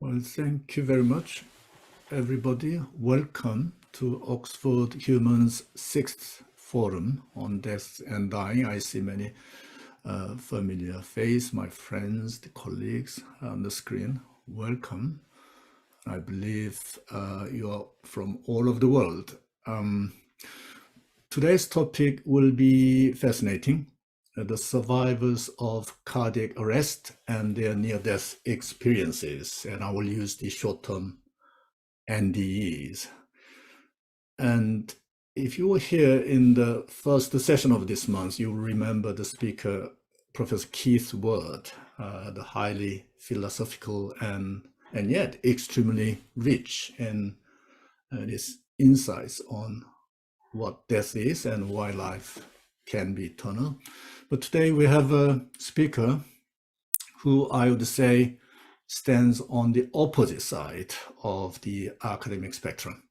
Well, thank you very much, everybody. Welcome to Oxford Humans' sixth forum on death and dying. I see many familiar faces, my friends, the colleagues on the screen. Welcome. I believe you are from all over the world. Today's topic will be fascinating. The survivors of cardiac arrest and their near-death experiences. And I will use the short-term NDEs. And if you were here in the first session of this month, you will remember the speaker, Professor Keith Ward, the highly philosophical and yet extremely rich in his insights on what death is and why life can be eternal. But today we have a speaker who I would say stands on the opposite side of the academic spectrum.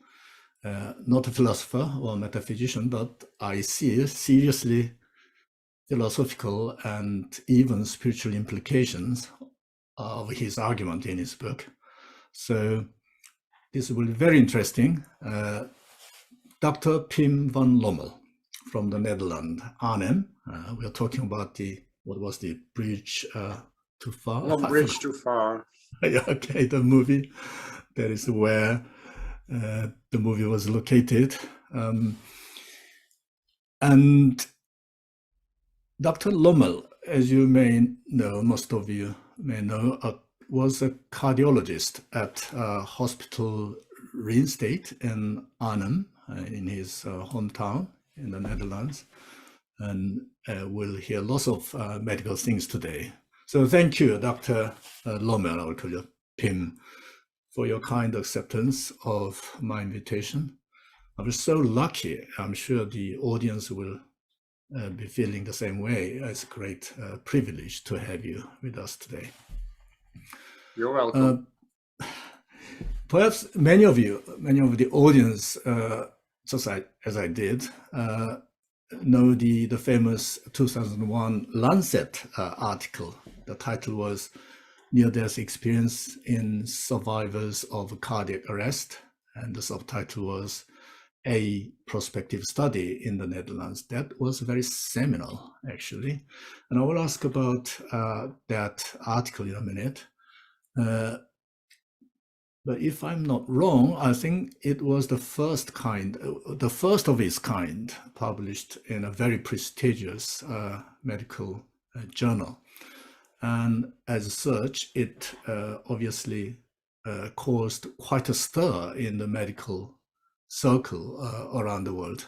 Not a philosopher or metaphysician, but I see seriously philosophical and even spiritual implications of his argument in his book. So this will be very interesting. Dr. Pim van Lommel from the Netherlands, Arnhem. We are talking about what was the bridge too far? One bridge too far. Yeah, okay, the movie. That is where the movie was located. And Dr. Lommel, as you may know, most of you may know, was a cardiologist at Hospital Rienstate in Arnhem, in his hometown in the Netherlands. And we'll hear lots of medical things today. So thank you, Dr. Lommel, I will call you Pim, for your kind acceptance of my invitation. I was so lucky. I'm sure the audience will be feeling the same way. It's a great privilege to have you with us today. You're welcome. Perhaps many of the audience, just as I did, know the famous 2001 Lancet article. The title was Near-Death Experience in Survivors of Cardiac Arrest, and the subtitle was A Prospective Study in the Netherlands. That was very seminal, actually. And I will ask about that article in a minute. But if I'm not wrong, I think it was the first of its kind, published in a very prestigious medical journal. And as such, it obviously caused quite a stir in the medical circle around the world.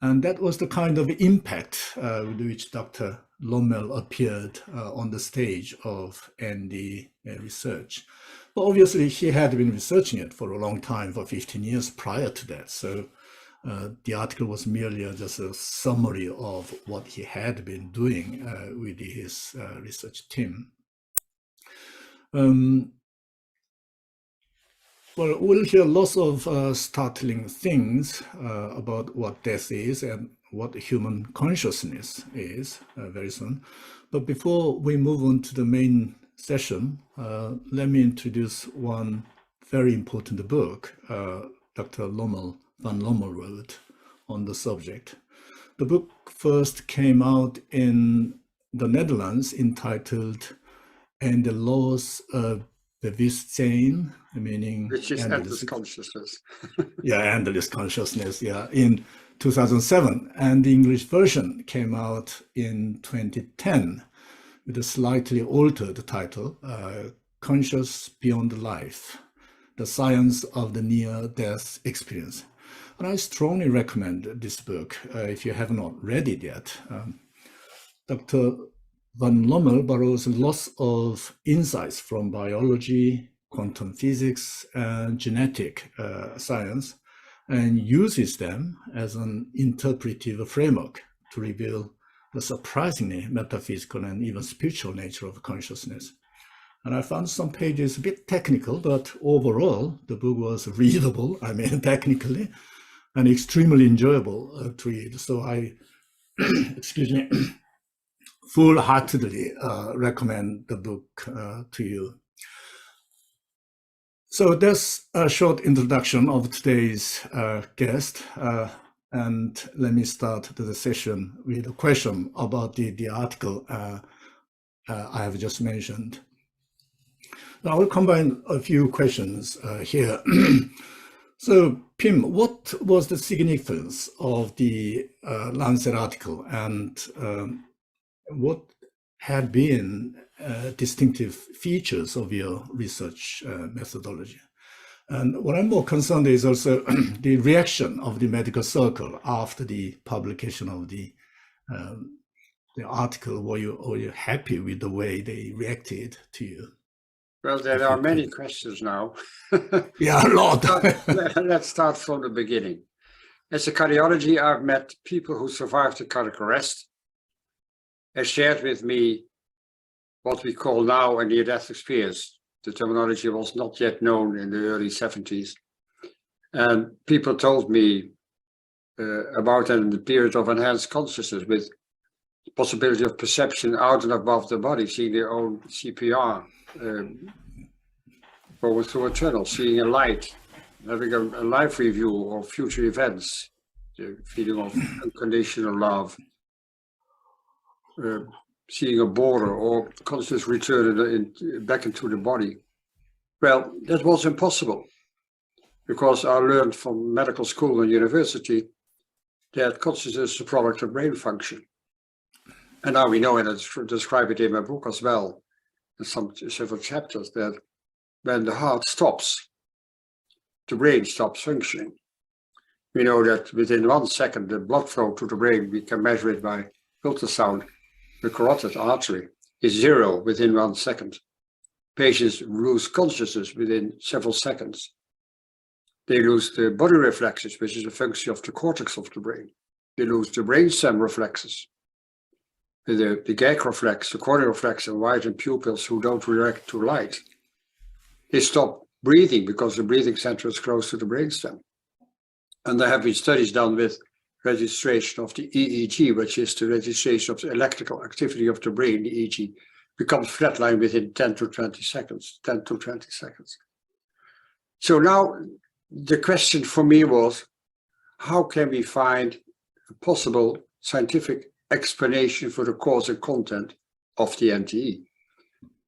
And that was the kind of impact with which Dr. Lommel appeared on the stage of ND research. But obviously, he had been researching it for a long time, for 15 years prior to that. So the article was merely just a summary of what he had been doing with his research team. Well, we'll hear lots of startling things about what death is and what human consciousness is very soon. But before we move on to the main session, let me introduce one very important book Dr. Van Lommel wrote on the subject. The book first came out in the Netherlands entitled And the Laws of Bewustzijn, meaning which is endless consciousness. Yeah, endless consciousness, yeah, in 2007. And the English version came out in 2010 with a slightly altered title, Conscious Beyond Life, The Science of the Near-Death Experience. And I strongly recommend this book if you have not read it yet. Dr. Van Lommel borrows lots of insights from biology, quantum physics, and genetic science, and uses them as an interpretive framework to reveal the surprisingly metaphysical and even spiritual nature of consciousness. And I found some pages a bit technical, but overall, the book was readable, technically, and extremely enjoyable to read. So I, excuse me, full-heartedly recommend the book to you. So that's a short introduction of today's guest. And let me start the session with a question about the article I have just mentioned. I will combine a few questions here. So, Pim, what was the significance of the Lancet article, and what had been distinctive features of your research methodology? And what I'm more concerned is also the reaction of the medical circle after the publication of the article. Were you happy with the way they reacted to you? Well, there are many questions now. Yeah, a lot. Let's start from the beginning. As a cardiology, I've met people who survived the cardiac arrest and shared with me what we call now a near-death experience. The terminology was not yet known in the early 70s. And people told me about the period of enhanced consciousness with the possibility of perception out and above the body, seeing their own CPR, going through a tunnel, seeing a light, having a life review of future events, the feeling of unconditional love, seeing a border or conscious return back into the body. Well, that was impossible because I learned from medical school and university that consciousness is a product of brain function. And now we know, and I describe it in my book as well, in several chapters, that when the heart stops, the brain stops functioning. We know that within 1 second, the blood flow to the brain, we can measure it by ultrasound. The carotid artery is 0 within 1 second. Patients lose consciousness within several seconds. They lose the body reflexes, which is a function of the cortex of the brain. They lose the brainstem reflexes, the gag reflex, the corneal reflex, and widened pupils who don't react to light. They stop breathing because the breathing center is close to the brainstem. And there have been studies done with registration of the EEG, which is the registration of the electrical activity of the brain. The EEG becomes flatline within 10 to 20 seconds. So now the question for me was, how can we find a possible scientific explanation for the cause and content of the NTE?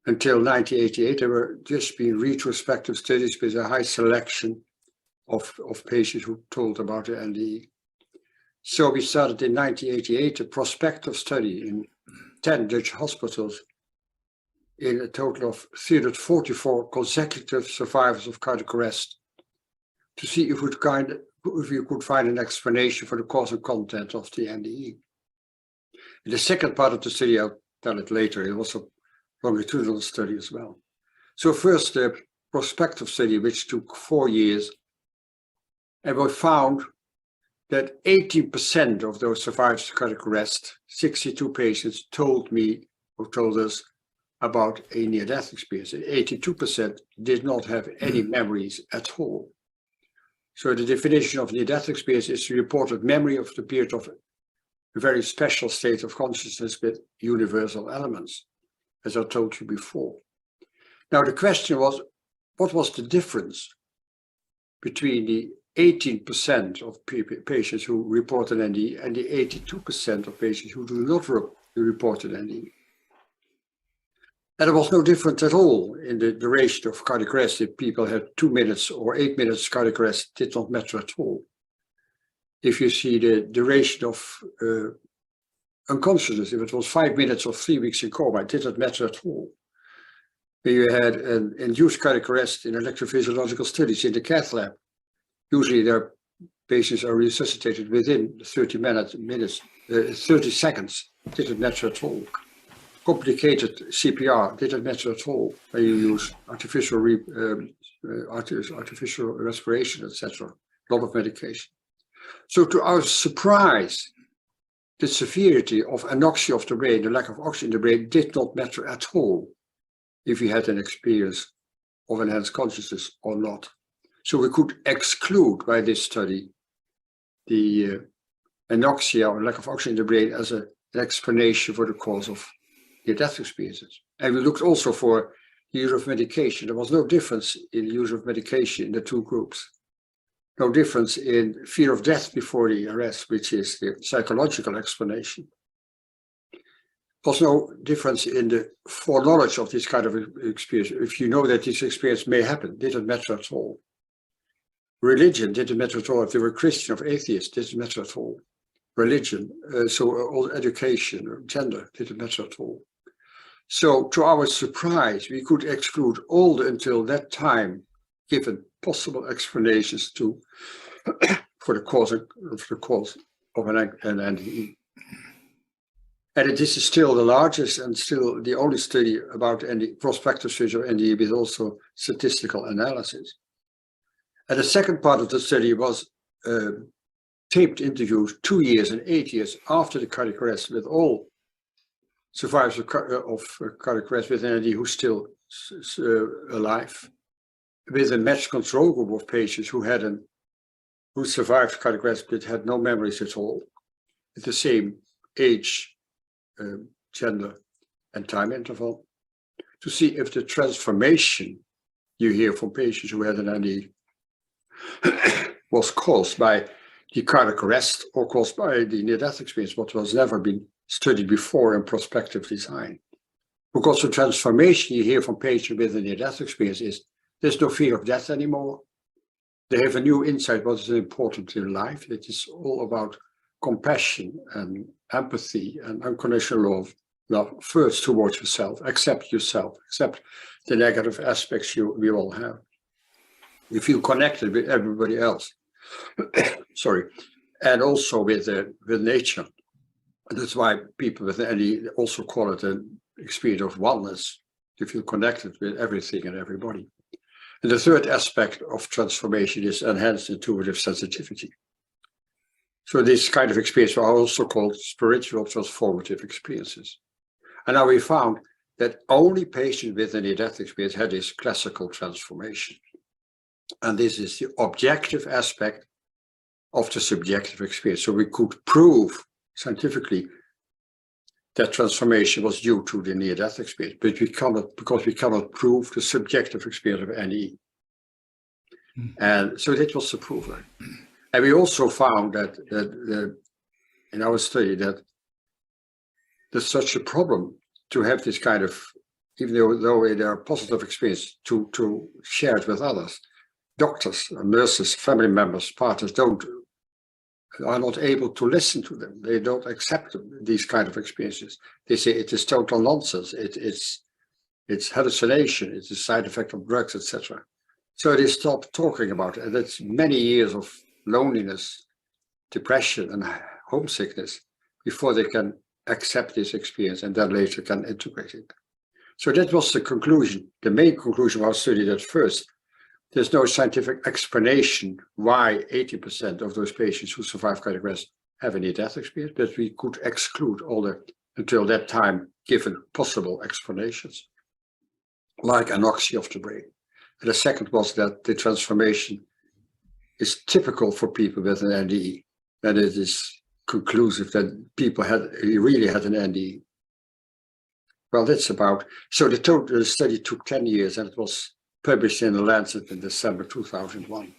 Until 1988, there were just been retrospective studies with a high selection of patients who told about the NTE. So we started in 1988 a prospective study in 10 Dutch hospitals in a total of 344 consecutive survivors of cardiac arrest to see if we could find an explanation for the cause and content of the NTE. In the second part of the study, I'll tell it later, it was a longitudinal study as well. So first, the prospective study, which took 4 years, and we found that 18% of those survivors of cardiac arrest, 62 patients, told us about a near-death experience. And 82% did not have any memories at all. So the definition of near-death experience is the reported memory of the period of a very special state of consciousness with universal elements, as I told you before. Now the question was, what was the difference between the 18% of patients who reported NDE and the 82% of patients who do not report an NDE? And there was no difference at all in the duration of cardiac arrest. If people had 2 minutes or 8 minutes cardiac arrest, did not matter at all. If you see the duration of unconsciousness, if it was 5 minutes or 3 weeks in coma, it did not matter at all. When you had an induced cardiac arrest in electrophysiological studies in the cath lab, usually their patients are resuscitated within 30 seconds. It didn't matter at all. Complicated CPR didn't matter at all when you use artificial respiration, etc. A lot of medication. So to our surprise, the severity of anoxia of the brain, the lack of oxygen in the brain, did not matter at all if you had an experience of enhanced consciousness or not. So we could exclude by this study the anoxia or lack of oxygen in the brain as an explanation for the cause of near-death experiences. And we looked also for use of medication. There was no difference in use of medication in the two groups. No difference in fear of death before the arrest, which is the psychological explanation. There was no difference in the foreknowledge of this kind of experience. If you know that this experience may happen, didn't matter at all. Religion didn't matter at all. If they were Christian or atheist, didn't matter at all. Religion, all education, or gender, didn't matter at all. So to our surprise, we could exclude all the, until that time, given possible explanations to for the cause of an NDE. And this is still the largest and still the only study about prospective study of NDE with also statistical analysis. And the second part of the study was taped interviews 2 years and 8 years after the cardiac arrest with all survivors of cardiac arrest with NDE who's still alive, with a matched control group of patients who survived cardiac arrest but had no memories at all, at the same age, gender, and time interval, to see if the transformation you hear from patients who had an NDE was caused by the cardiac arrest or caused by the near-death experience, what was never been studied before in prospective design. Because the transformation you hear from patients with a near-death experience is there's no fear of death anymore. They have a new insight what is important in life. It is all about compassion and empathy and unconditional love first towards yourself, accept the negative aspects we all have. You feel connected with everybody else. Sorry, and also with nature. That's why people with NDE also call it an experience of oneness. You feel connected with everything and everybody. And the third aspect of transformation is enhanced intuitive sensitivity. So this kind of experience are also called spiritual transformative experiences. And now we found that only patients with a near-death experience had this classical transformation. And this is the objective aspect of the subjective experience. So we could prove scientifically that transformation was due to the near-death experience, but we cannot, because we cannot prove the subjective experience of NDE. And so that was the proof. And we also found that in our study that there's such a problem to have this kind of, even though there are positive experience, to share it with others. Doctors, nurses, family members, partners are not able to listen to them. They don't accept these kind of experiences. They say it is total nonsense. It's hallucination. It's a side effect of drugs, etc. So they stop talking about it. And that's many years of loneliness, depression, and homesickness before they can accept this experience and then later can integrate it. So that was the conclusion, the main conclusion of our study, that first, there's no scientific explanation why 80% of those patients who survive cardiac arrest have a near-death experience, but we could exclude all the, until that time, given possible explanations, like anoxia of the brain. And the second was that the transformation is typical for people with an NDE, and it is conclusive that people really had an NDE. Well, that's about, so the study took 10 years and it was published in The Lancet in December 2001.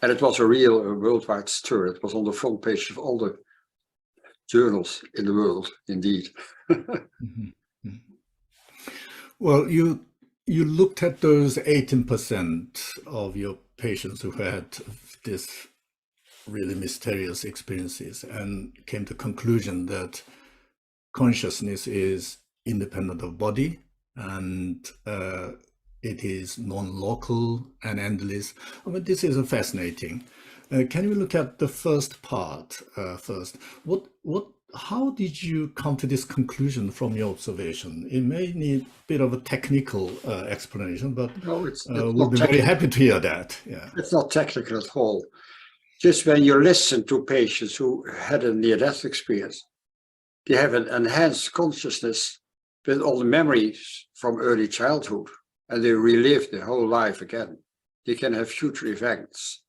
And it was a real worldwide stir. It was on the front page of all the journals in the world, indeed. Well, you looked at those 18% of your patients who had this really mysterious experiences and came to the conclusion that consciousness is independent of body and it is non-local and endless. I mean, this is fascinating. Can we look at the first part first? How did you come to this conclusion from your observation? It may need a bit of a technical explanation, but no, it's we'll be very happy to hear that. Yeah, it's not technical at all. Just when you listen to patients who had a near-death experience, they have an enhanced consciousness with all the memories from early childhood, and they relive their whole life again. They can have future events.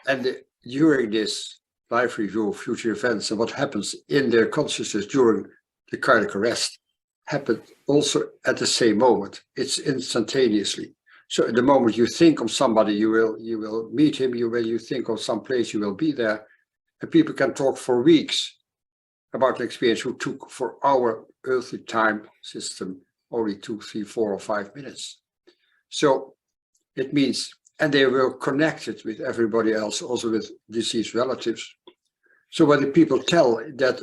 And during this life review of future events and what happens in their consciousness during the cardiac arrest, happen also at the same moment. It's instantaneously. So at the moment you think of somebody, you will meet him. You think of some place, you will be there, and people can talk for weeks about the experience who took for our earthly time system only 2, 3, 4, or 5 minutes. So it means, and they were connected with everybody else, also with deceased relatives. So when the people tell that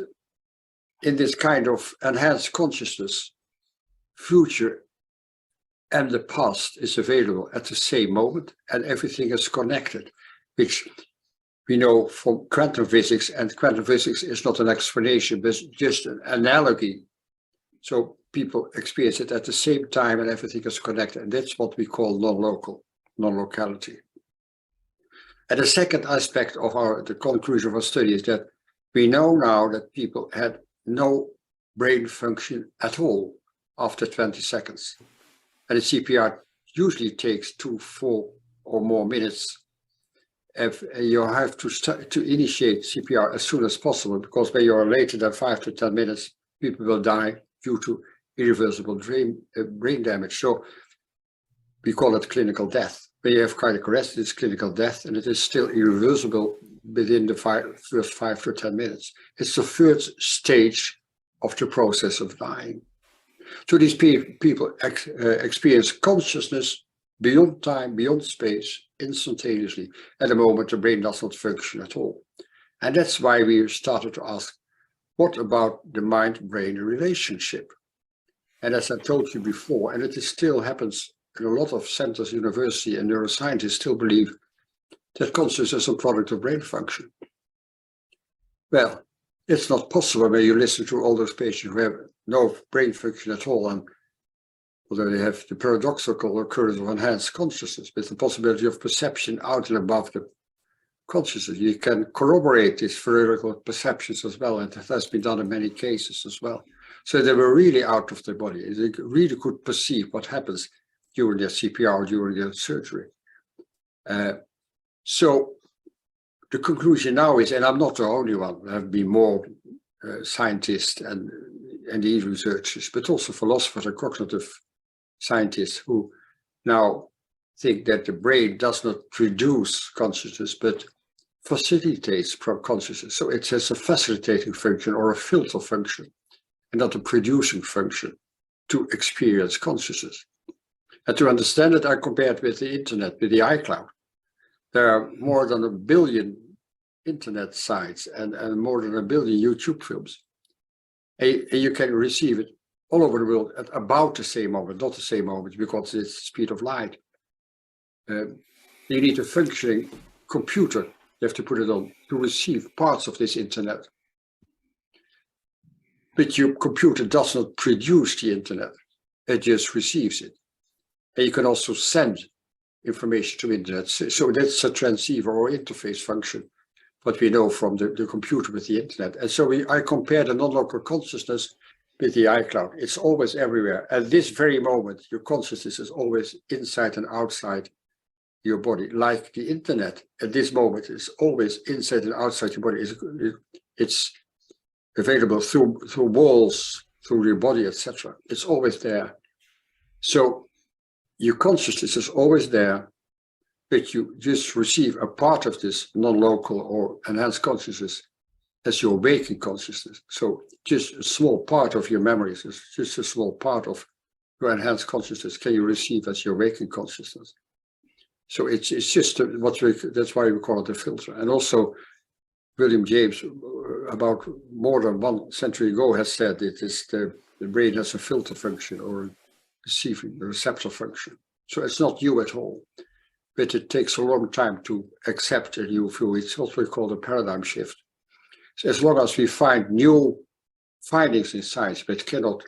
in this kind of enhanced consciousness, future and the past is available at the same moment, and everything is connected, which we know from quantum physics, and quantum physics is not an explanation, but just an analogy. So people experience it at the same time and everything is connected, and that's what we call non-locality. And the second aspect of the conclusion of our study is that we know now that people had no brain function at all after 20 seconds. And the CPR usually takes 2, 4 or more minutes. If you have to initiate CPR as soon as possible, because when you are later than 5 to 10 minutes, people will die due to irreversible brain damage. So we call it clinical death. When you have cardiac arrest, it's clinical death, and it is still irreversible within the first 5 to 10 minutes. It's the third stage of the process of dying. So these people experience consciousness beyond time, beyond space, instantaneously. At the moment, the brain does not function at all. And that's why we started to ask, what about the mind-brain relationship? And as I told you before, and it still happens in a lot of centers, university and neuroscientists still believe that consciousness is a product of brain function. Well, it's not possible when you listen to all those patients who have no brain function at all, and although they have the paradoxical occurrence of enhanced consciousness with the possibility of perception out and above the consciousness. You can corroborate these theoretical perceptions as well, and that has been done in many cases as well. So they were really out of their body. They really could perceive what happens during their CPR, during their surgery. So the conclusion now is, and I'm not the only one, there have been more scientists and these researchers, but also philosophers and cognitive scientists who now think that the brain does not produce consciousness, but facilitates consciousness. So it has a facilitating function or a filter function, and not a producing function to experience consciousness. And to understand it, I compared with the internet, with the iCloud. There are more than 1 billion internet sites and more than 1 billion YouTube films. And you can receive it all over the world at about the same moment, not the same moment, because it's the speed of light. You need a functioning computer, you have to put it on, to receive parts of this internet. But your computer does not produce the internet, it just receives it. And you can also send information to internet. So that's a transceiver or interface function, what we know from the computer with the internet. And so I compare the non-local consciousness with the iCloud. It's always everywhere. At this very moment, your consciousness is always inside and outside your body, like the internet. At this moment, it's always inside and outside your body. It's available through walls, through your body, etc. It's always there. So your consciousness is always there, but you just receive a part of this non-local or enhanced consciousness as your waking consciousness. So just a small part of your memories, is just a small part of your enhanced consciousness can you receive as your waking consciousness. So it's just that's why we call it a filter. And also William James, about more than 1 century ago, has said it is the brain has a filter function or receiving the receptor function. So it's not you at all, but it takes a long time to accept a new view. It's what we call a paradigm shift. So as long as we find new findings in science that cannot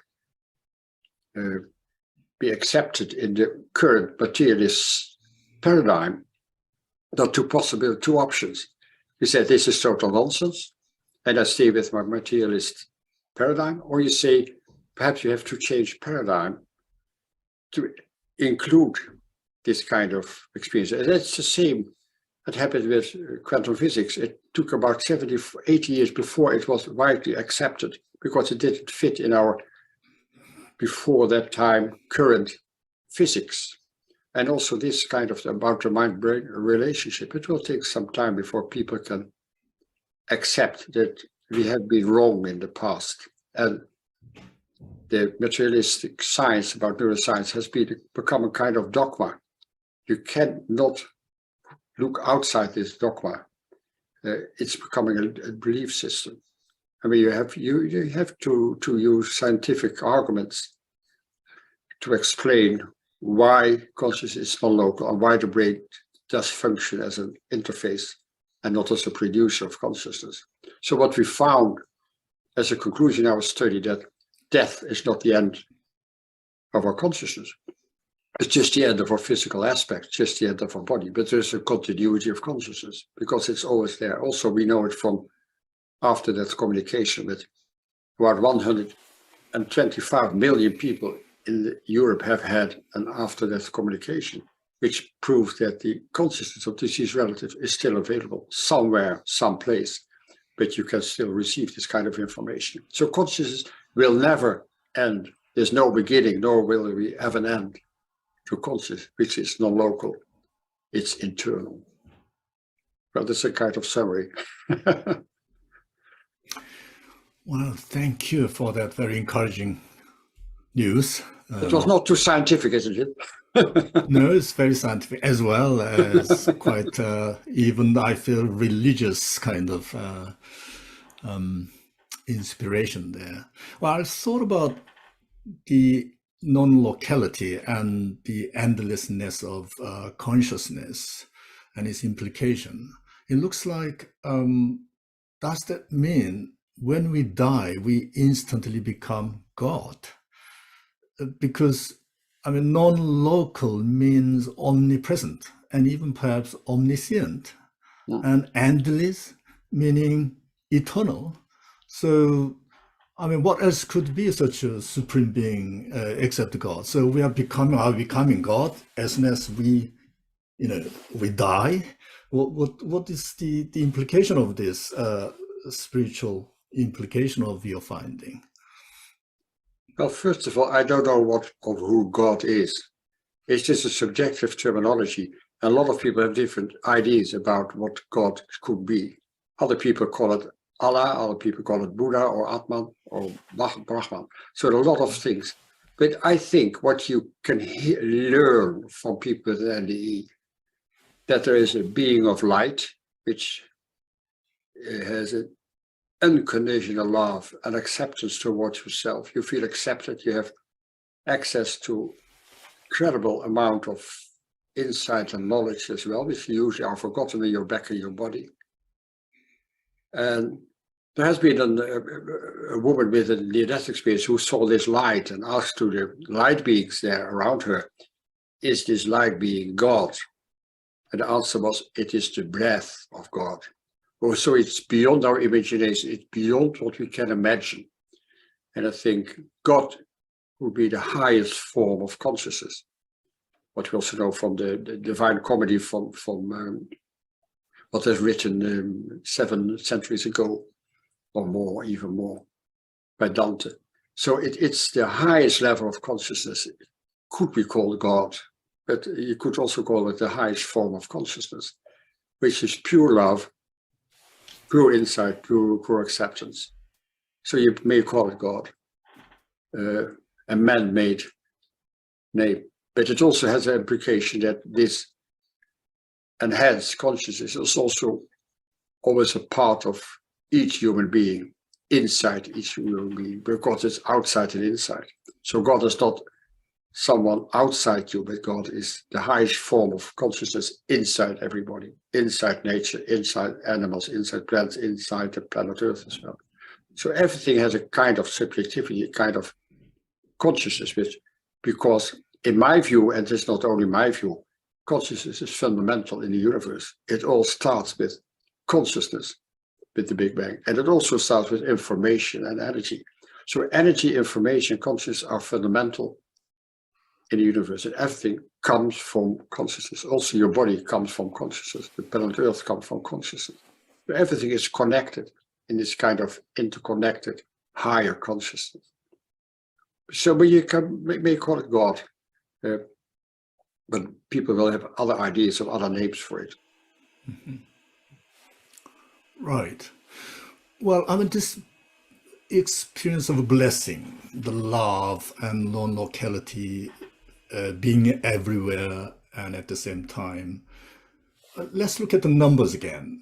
be accepted in the current materialist paradigm, there are two options. You say this is total nonsense, and I stay with my materialist paradigm, or you say perhaps you have to change paradigm to include this kind of experience. And that's the same that happened with quantum physics. It took about 70, 80 years before it was widely accepted because it didn't fit in our before that time current physics. And also this kind of about the mind-brain relationship. It will take some time before people can accept that we have been wrong in the past. And the materialistic science about neuroscience has become a kind of dogma. You cannot look outside this dogma. It's becoming a belief system. I mean, you have to use scientific arguments to explain why consciousness is non-local and why the brain does function as an interface and not as a producer of consciousness. So what we found as a conclusion in our study, that death is not the end of our consciousness. It's just the end of our physical aspect, just the end of our body, but there's a continuity of consciousness because it's always there. Also, we know it from after-death communication with about 125 million people in Europe have had an after-death communication, which proves that the consciousness of deceased relative is still available somewhere, someplace, but you can still receive this kind of information. So consciousness will never end. There's no beginning, nor will we have an end to consciousness, which is non-local. It's internal. Well, that's a kind of summary. Well, thank you for that very encouraging news. It was not too scientific, isn't it? No, it's very scientific as well as quite even I feel religious kind of inspiration there. Well, I thought about the non-locality and the endlessness of consciousness and its implication. It looks like, does that mean when we die, we instantly become God? Because, I mean, non-local means omnipresent and even perhaps omniscient, and endless meaning eternal. So, I mean, what else could be such a supreme being except God? So we are becoming God as soon as we die. What is the implication of this spiritual implication of your finding? Well, first of all, I don't know who God is. It's just a subjective terminology. A lot of people have different ideas about what God could be. Other people call it Allah, other people call it Buddha or Atman or Brahman. So there are a lot of things. But I think what you can learn from people with NDE, that there is a being of light, which has an unconditional love and acceptance towards yourself. You feel accepted, you have access to incredible amount of insight and knowledge as well, which usually are forgotten when you're back in your body. And there has been a woman with a near-death experience who saw this light and asked to the light beings there around her, is this light being God? And the answer was, it is the breath of God. Oh, so it's beyond our imagination, it's beyond what we can imagine. And I think God would be the highest form of consciousness. What we also know from the Divine Comedy from what was written 7 centuries ago, or more, even more, by Dante. So it's the highest level of consciousness. It could be called God, but you could also call it the highest form of consciousness, which is pure love, pure insight, pure acceptance. So you may call it God, a man-made name. But it also has an implication that this enhanced consciousness is also always a part of each human being, inside each human being, because it's outside and inside. So God is not someone outside you, but God is the highest form of consciousness inside everybody, inside nature, inside animals, inside plants, inside the planet Earth as well. So everything has a kind of subjectivity, a kind of consciousness, because in my view, and it's not only my view, consciousness is fundamental in the universe. It all starts with consciousness, with the Big Bang. And it also starts with information and energy. So energy, information, consciousness are fundamental in the universe. And everything comes from consciousness. Also your body comes from consciousness. The planet Earth comes from consciousness. So everything is connected in this kind of interconnected higher consciousness. So but you may call it God, but people will have other ideas of other names for it. Right. Well, I mean, this experience of blessing, the love and non-locality, being everywhere and at the same time. Let's look at the numbers again.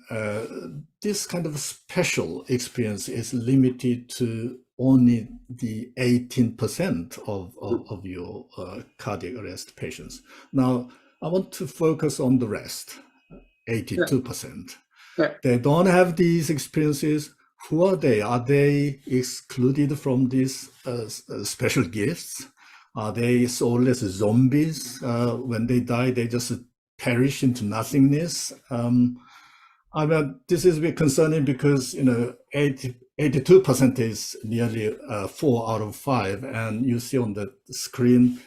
This kind of special experience is limited to only the 18% of your cardiac arrest patients. Now, I want to focus on the rest, 82%. Yeah. They don't have these experiences. Who are they? Are they excluded from these special gifts? Are they soulless zombies? When they die, they just perish into nothingness. I mean, this is a bit concerning because 82% is nearly 4 out of 5, and you see on the screen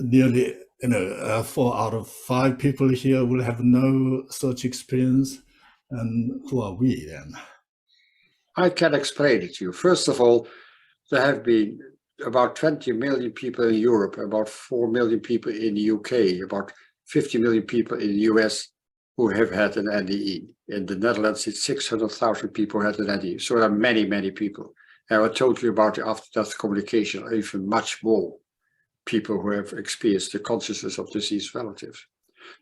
nearly 4 out of 5 people here will have no such experience. And who are we then? I can explain it to you. First of all, there have been about 20 million people in Europe, about 4 million people in the UK, about 50 million people in the US who have had an NDE. In the Netherlands, it's 600,000 people who had an NDE. So there are many, many people. And I told you about the after-death communication, even much more people who have experienced the consciousness of deceased relatives.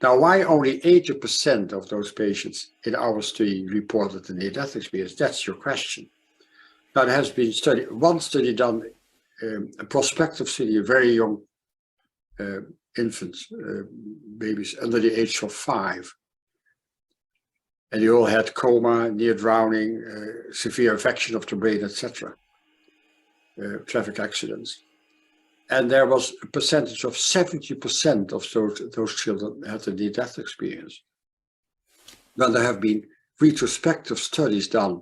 Now, why only 80% of those patients in our study reported a near-death experience? That's your question. Now, there has been one study done, a prospective study, of very young infants, babies under the age of 5. And they all had coma, near drowning, severe infection of the brain, etc., traffic accidents. And there was a percentage of 70% of those children had a near-death experience. Now, there have been retrospective studies done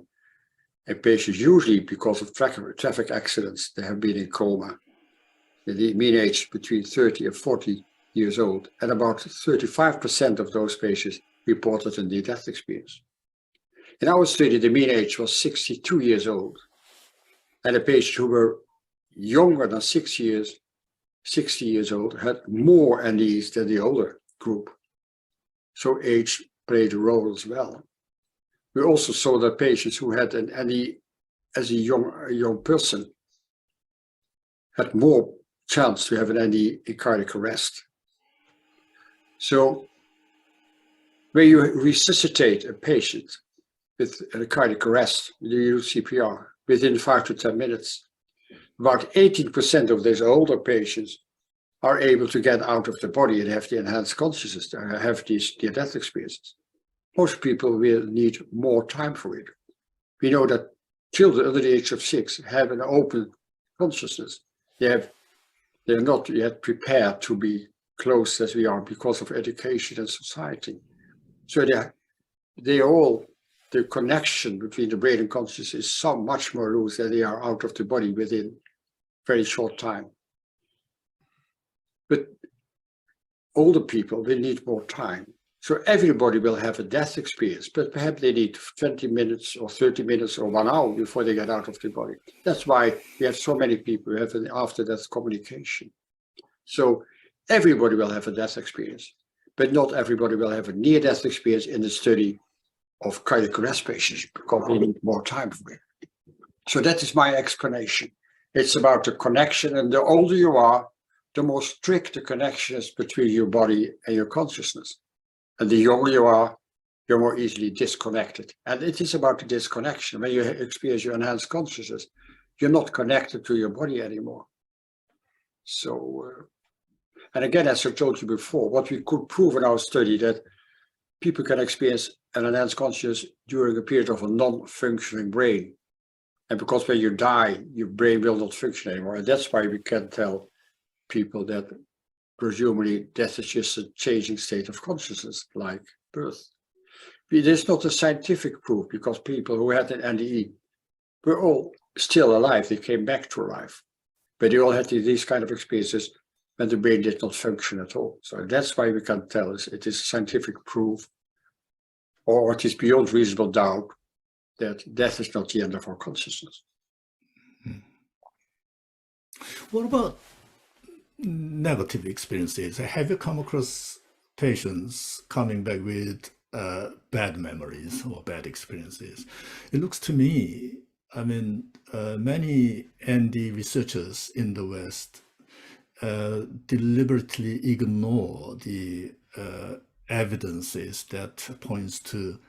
in patients, usually because of traffic accidents. They have been in coma. The mean age between 30 and 40 years old, and about 35% of those patients reported a near-death experience. In our study, the mean age was 62 years old, and the patients who were younger than 60 years old had more NDEs than the older group. So age played a role as well. We also saw that patients who had an NDE as a young person had more chance to have an NDE in cardiac arrest. So when you resuscitate a patient with a cardiac arrest, you use CPR within 5 to 10 minutes. About 18% of these older patients are able to get out of the body and have the enhanced consciousness, have these near-death experiences. Most people will need more time for it. We know that children under the age of 6 have an open consciousness. They're not yet prepared to be close as we are because of education and society. So the connection between the brain and consciousness is so much more loose that they are out of the body within very short time. But older people will need more time. So everybody will have a death experience, but perhaps they need 20 minutes or 30 minutes or 1 hour before they get out of the body. That's why we have so many people who have an after-death communication. So everybody will have a death experience, but not everybody will have a near-death experience in the study of cardiac arrest patients because they need more time for it. So that is my explanation. It's about the connection, and the older you are, the more strict the connection is between your body and your consciousness. And the younger you are, you're more easily disconnected. And it is about the disconnection. When you experience your enhanced consciousness, you're not connected to your body anymore. So, and again, as I told you before, what we could prove in our study that people can experience an enhanced consciousness during a period of a non-functioning brain. And because when you die, your brain will not function anymore. And that's why we can tell people that presumably death is just a changing state of consciousness, like birth. It is not a scientific proof because people who had an NDE were all still alive. They came back to life. But they all had these kind of experiences when the brain did not function at all. So that's why we can tell it is scientific proof, or it is beyond reasonable doubt, that death is not the end of our consciousness. What about negative experiences? Have you come across patients coming back with bad memories or bad experiences? It looks to me, I mean, many ND researchers in the West deliberately ignore the evidences that points to,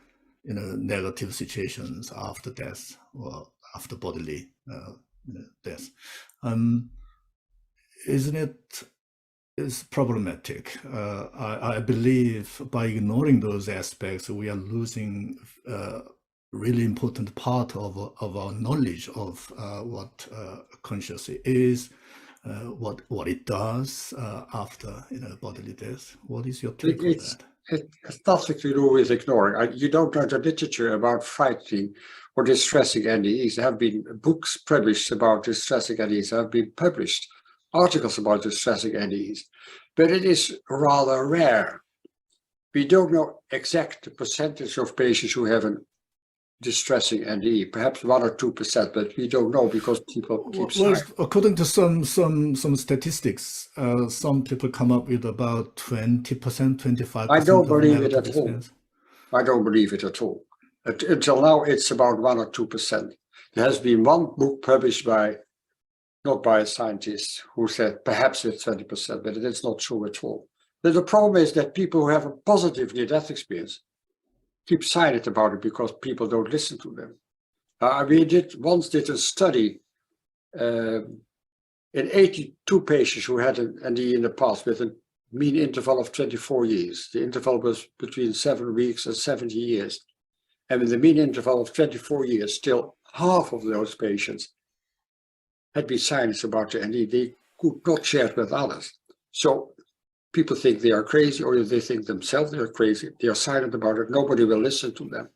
negative situations after death or after bodily death. Um, isn't it is problematic? I believe by ignoring those aspects, we are losing really important part of our knowledge of what consciousness is, what it does after bodily death. What is your take on that? It has nothing to do with ignoring. You don't know the literature about frightening or distressing NDEs. There have been books published about distressing NDEs. There have been published articles about distressing NDEs, but it is rather rare. We don't know exact the percentage of patients who have a distressing NDE, perhaps 1 or 2%, but we don't know because people keep silent. According to some statistics, some people come up with about 20%, 25%. I don't believe it at all. experience. I don't believe it at all. Until now, it's about 1 or 2%. There has been one book published not by a scientist, who said perhaps it's 20%, but it is not true at all. But the problem is that people who have a positive near-death experience keep silent about it because people don't listen to them. We once did a study in 82 patients who had an NDE in the past with a mean interval of 24 years. The interval was between 7 weeks and 70 years. And with the mean interval of 24 years, still half of those patients had been silent about the NDE. They could not share it with others. So people think they are crazy, or they think themselves they are crazy. They are silent about it. Nobody will listen to them.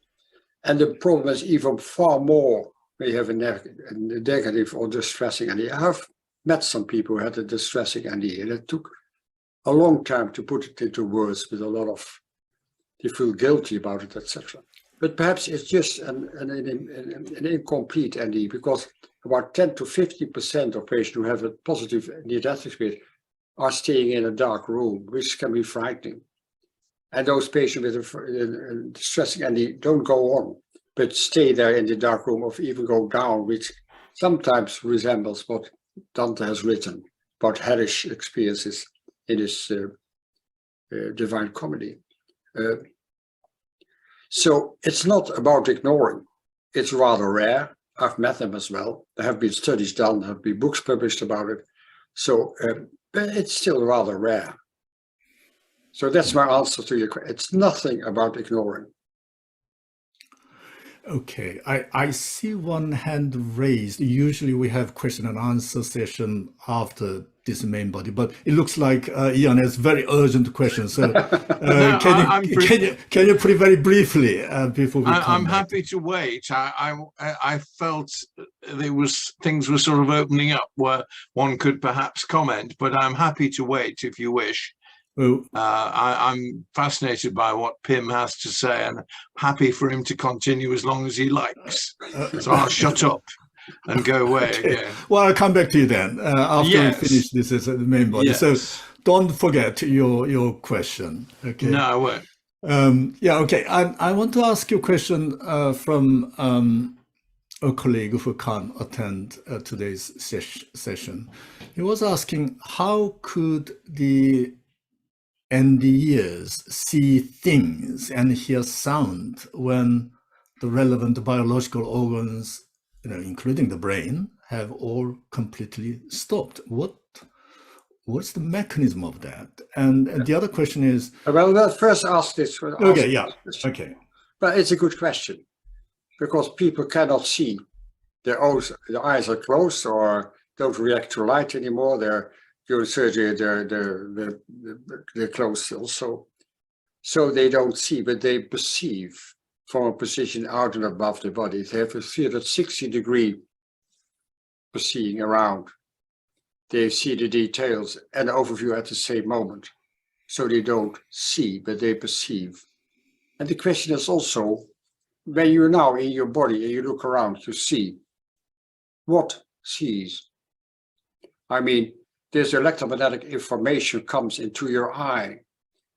And the problem is even far more when you have a negative or distressing NDE. I have met some people who had a distressing NDE, and it took a long time to put it into words with a lot of, they feel guilty about it, etc. But perhaps it's just an incomplete NDE, because about 10 to 50% of patients who have a positive near-death experience are staying in a dark room, which can be frightening. And those patients with a distressing NDE don't go on, but stay there in the dark room, or even go down, which sometimes resembles what Dante has written about hellish experiences in his Divine Comedy. So it's not about ignoring. It's rather rare. I've met them as well. There have been studies done, there have been books published about it. So but it's still rather rare. So that's my answer to your question. It's nothing about ignoring. Okay, I see one hand raised. Usually we have question and answer session after this main body, but it looks like Ian has very urgent questions. So No, can you put it very briefly before we come I'm back? happy to wait. I felt things were sort of opening up where one could perhaps comment, but I'm happy to wait if you wish. Well, I'm fascinated by what Pim has to say, and happy for him to continue as long as he likes. So I'll shut up and go away again. Well, I'll come back to you then after Yes. we finish this as the main body. Yes. So don't forget your question. Okay. No, I won't. Yeah. Okay. I want to ask you a question from a colleague who can't attend today's session. He was asking, how could the NDEs see things and hear sound when the relevant biological organs, including the brain, have all completely stopped? What's the mechanism of that? And the other question is, Well, let's first ask this. okay, yeah, okay. But it's a good question, because people cannot see. Their eyes are closed or don't react to light anymore. They're during surgery, they're closed also. So they don't see, but they perceive from a position out and above the body. They have a 360-degree perceiving around. They see the details and overview at the same moment. So they don't see, but they perceive. And the question is also, when you're now in your body and you look around, you see. What sees? I mean, there's electromagnetic information comes into your eye,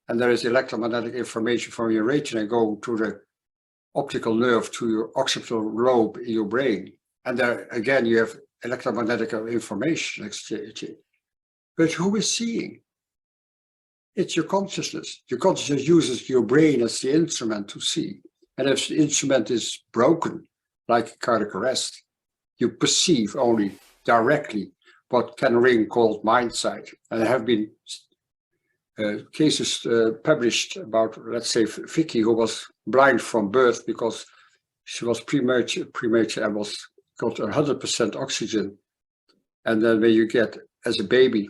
and there is electromagnetic information from your retina going to the optical nerve to your occipital lobe in your brain. And there again, you have electromagnetic information exchange. But who is seeing? It's your consciousness. Your consciousness uses your brain as the instrument to see. And if the instrument is broken, like cardiac arrest, you perceive only directly what Ken Ring called mind sight. And there have been cases published about, let's say, Vicky, who was blind from birth because she was premature and got 100% oxygen. And then when you get, as a baby,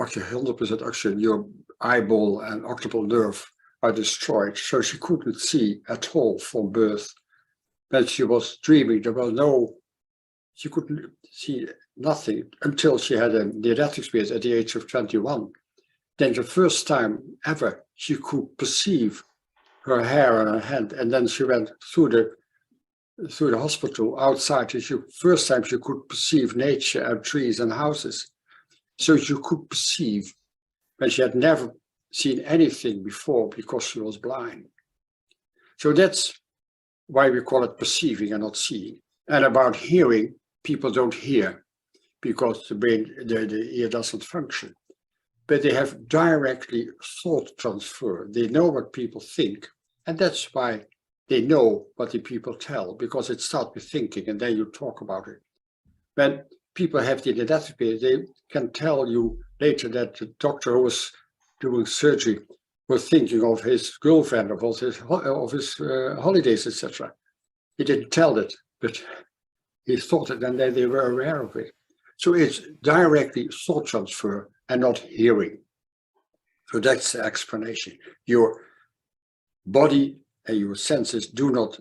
100% oxygen, your eyeball and occipital nerve are destroyed. So she couldn't see at all from birth. When she was dreaming, she couldn't see nothing until she had a near-death experience at the age of 21. Then the first time ever, she could perceive her hair on her hand. And then she went through the hospital outside. First time she could perceive nature and trees and houses. So she could perceive when she had never seen anything before because she was blind. So that's why we call it perceiving and not seeing. And about hearing, people don't hear because the ear doesn't function. But they have directly thought transfer. They know what people think. And that's why they know what the people tell, because it starts with thinking and then you talk about it. When people have the near-death experience, they can tell you later that the doctor who was doing surgery was thinking of his girlfriend, of his holidays, etc. He didn't tell it, but he thought it, and then they were aware of it. So it's directly thought transfer and not hearing. So that's the explanation. Your body and your senses do not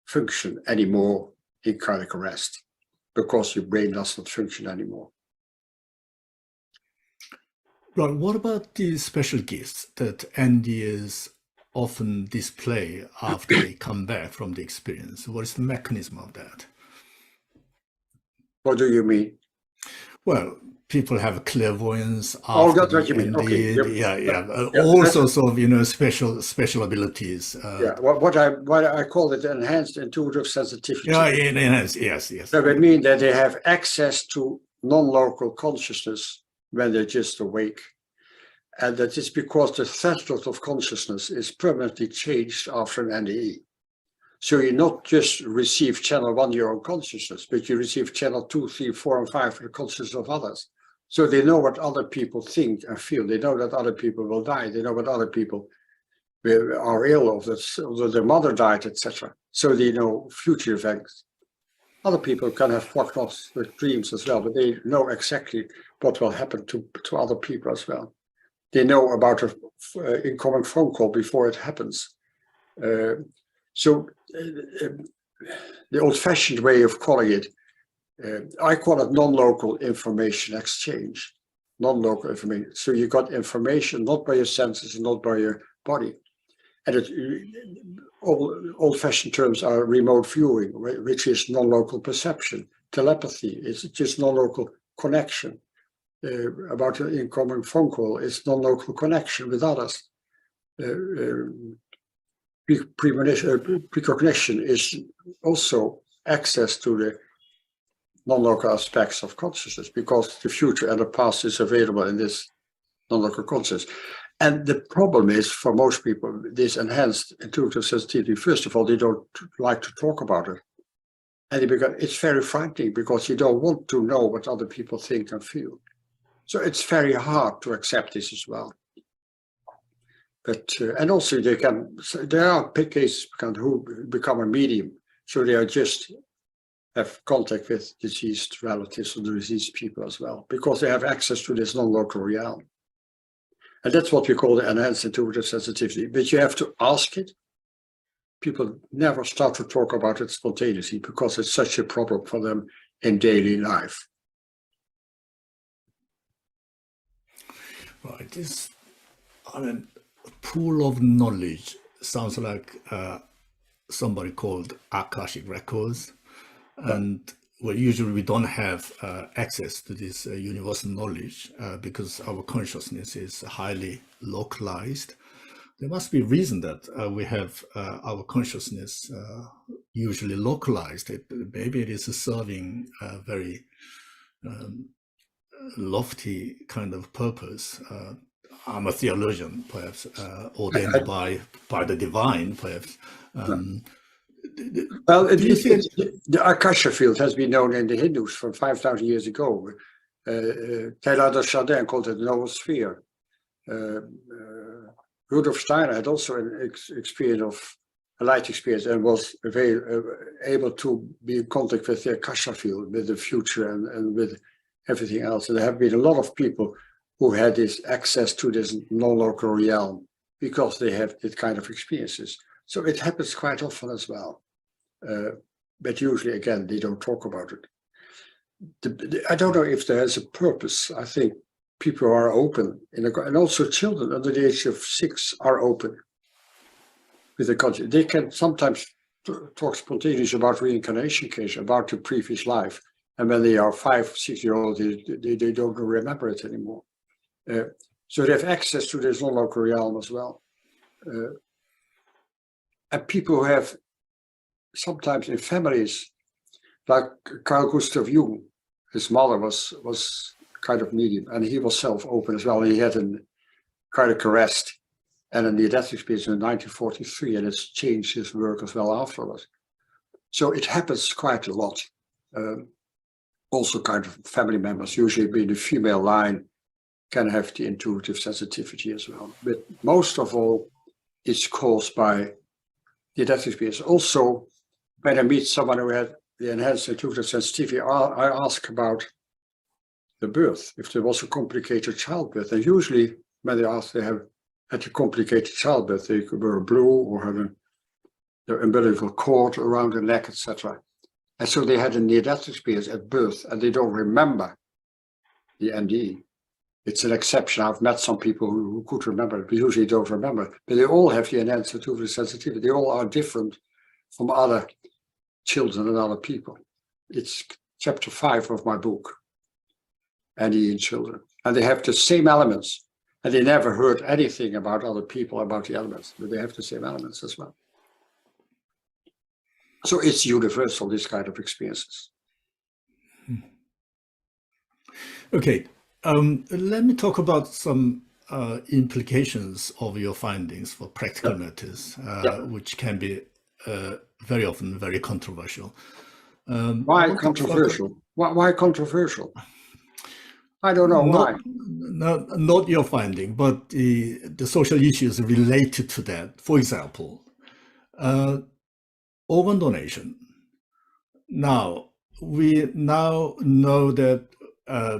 function anymore in cardiac arrest because your brain does not function anymore. Right. What about the special gifts that NDs often display after they come back from the experience? What is the mechanism of that? What do you mean? Well, people have clairvoyance Oh, after that's what the you mean. NDA. Okay. Yep. Yeah. All sorts of special abilities. Yeah. What I call it enhanced intuitive sensitivity. Yes. That would mean that they have access to non-local consciousness when they're just awake. And that is because the threshold of consciousness is permanently changed after an NDE. So you not just receive channel 1, your own consciousness, but you receive channel 2, 3, 4, and 5, the consciousness of others. So they know what other people think and feel. They know that other people will die. They know what other people are ill, or that their mother died, etc. So they know future events. Other people can have prognostic dreams as well, but they know exactly what will happen to other people as well. They know about an incoming phone call before it happens. So the old-fashioned way of calling it, I call it non-local information exchange. Non-local information. So you got information not by your senses and not by your body. And old-fashioned terms are remote viewing, which is non-local perception. Telepathy is just non-local connection. About an incoming phone call is non-local connection with others. Precognition is also access to the non-local aspects of consciousness, because the future and the past is available in this non-local consciousness. And the problem is, for most people, this enhanced intuitive sensitivity, first of all, they don't like to talk about it. And it's very frightening because you don't want to know what other people think and feel. So it's very hard to accept this as well. But and also there are cases who become a medium, so they are just have contact with deceased relatives or the deceased people as well, because they have access to this non-local realm. And that's what we call the enhanced intuitive sensitivity. But you have to ask it. People never start to talk about it spontaneously because it's such a problem for them in daily life. Right. A pool of knowledge sounds like somebody called Akashic Records. And well, usually we don't have access to this universal knowledge because our consciousness is highly localized. There must be a reason that we have our consciousness usually localized. Maybe it is serving a very lofty kind of purpose. I'm a theologian, perhaps, ordained by the divine, perhaps. Well, the Akasha field has been known in the Hindus from 5,000 years ago. Teilhard de Chardin called it noosphere. Rudolf Steiner had also an experience of a light experience and was able to be in contact with the Akasha field, with the future and with everything else. And there have been a lot of people who had this access to this non-local realm because they have this kind of experiences. So it happens quite often as well. But usually, again, they don't talk about it. I don't know if there is a purpose. I think people are open, and also children under the age of 6 are open with the concept. They can sometimes talk spontaneously about reincarnation case, about the previous life. And when they are 5, 6 years old, they don't remember it anymore. So they have access to this non-local realm as well. And people who have sometimes in families, like Carl Gustav Jung, his mother was kind of medium, and he was self-open as well. He had a cardiac arrest and a near-death experience in 1943, and it's changed his work as well afterwards. So it happens quite a lot. Also kind of family members, usually being the female line, can have the intuitive sensitivity as well. But most of all, it's caused by the death experience. Also, when I meet someone who had the enhanced intuitive sensitivity, I ask about the birth, if there was a complicated childbirth. And usually, when they ask, they have had a complicated childbirth. They were blue or had the umbilical cord around the neck, etc. And so they had a near-death experience at birth, and they don't remember the NDE. It's an exception. I've met some people who could remember it, but usually don't remember. But they all have the enhanced intuitive sensitivity. They all are different from other children and other people. It's chapter 5 of my book, NDE in Children. And they have the same elements. And they never heard anything about other people, about the elements, but they have the same elements as well. So it's universal, this kind of experiences. Okay, let me talk about some implications of your findings for practical matters, which can be very often very controversial. Why controversial? Why controversial? I don't know why. Not your finding, but the social issues related to that. For example, organ donation. Now, we now know that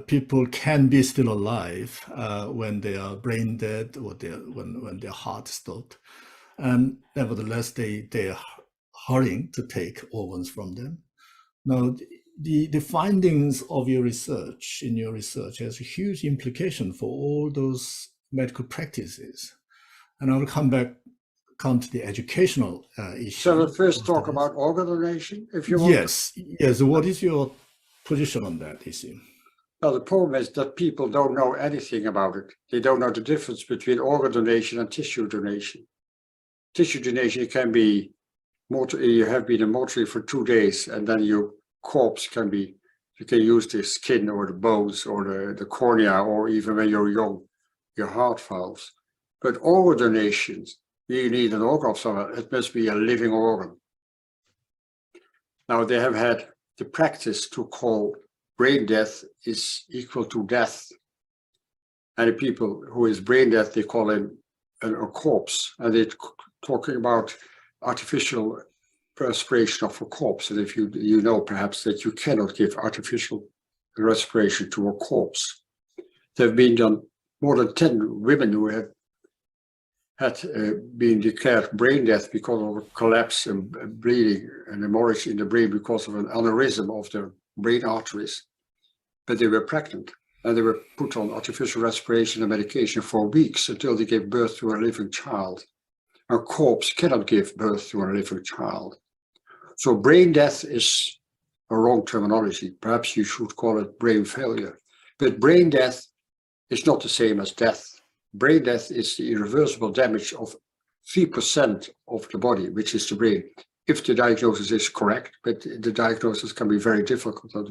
people can be still alive when they are brain dead or when their heart stopped. And nevertheless, they are hurrying to take organs from them. Now, the findings of your research, has a huge implication for all those medical practices. And I'll come to the educational issue. So we'll first talk about organ donation, if you want. Yes. What is your position on that issue? Well, the problem is that people don't know anything about it. They don't know the difference between organ donation and tissue donation. Tissue donation can be, you have been in mortuary for 2 days, and then your corpse can be, you can use the skin or the bones or the cornea, or even when you're young, your heart valves. But organ donations, you need an organ of someone. It must be a living organ. Now, they have had the practice to call brain death is equal to death. And the people who is brain death, they call him a corpse. And they're talking about artificial respiration of a corpse. And if you know perhaps that you cannot give artificial respiration to a corpse. There have been done more than 10 women who have had been declared brain death because of a collapse and bleeding and hemorrhage in the brain because of an aneurysm of their brain arteries. But they were pregnant and they were put on artificial respiration and medication for weeks until they gave birth to a living child. A corpse cannot give birth to a living child. So brain death is a wrong terminology. Perhaps you should call it brain failure. But brain death is not the same as death. Brain death is the irreversible damage of 3% of the body, which is the brain, if the diagnosis is correct, but the diagnosis can be very difficult as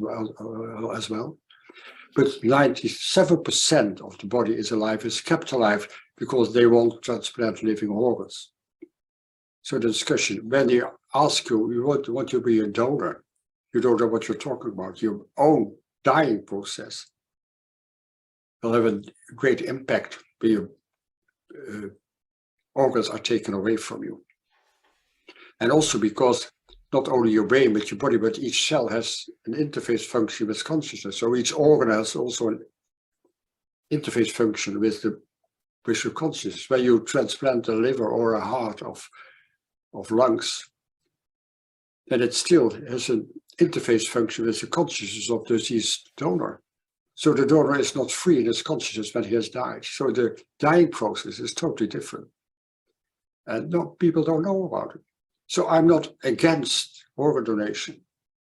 well. But 97% of the body is alive, is kept alive, because they won't transplant living organs. So the discussion, when they ask you, you want to be a donor, you don't know what you're talking about. Your own dying process will have a great impact when your organs are taken away from you. And also because not only your brain, but your body, but each cell has an interface function with consciousness. So each organ has also an interface function with your consciousness. When you transplant a liver or a heart of lungs, then it still has an interface function with the consciousness of the deceased donor. So the donor is not free in his consciousness when he has died. So the dying process is totally different. And no, people don't know about it. So I'm not against organ donation,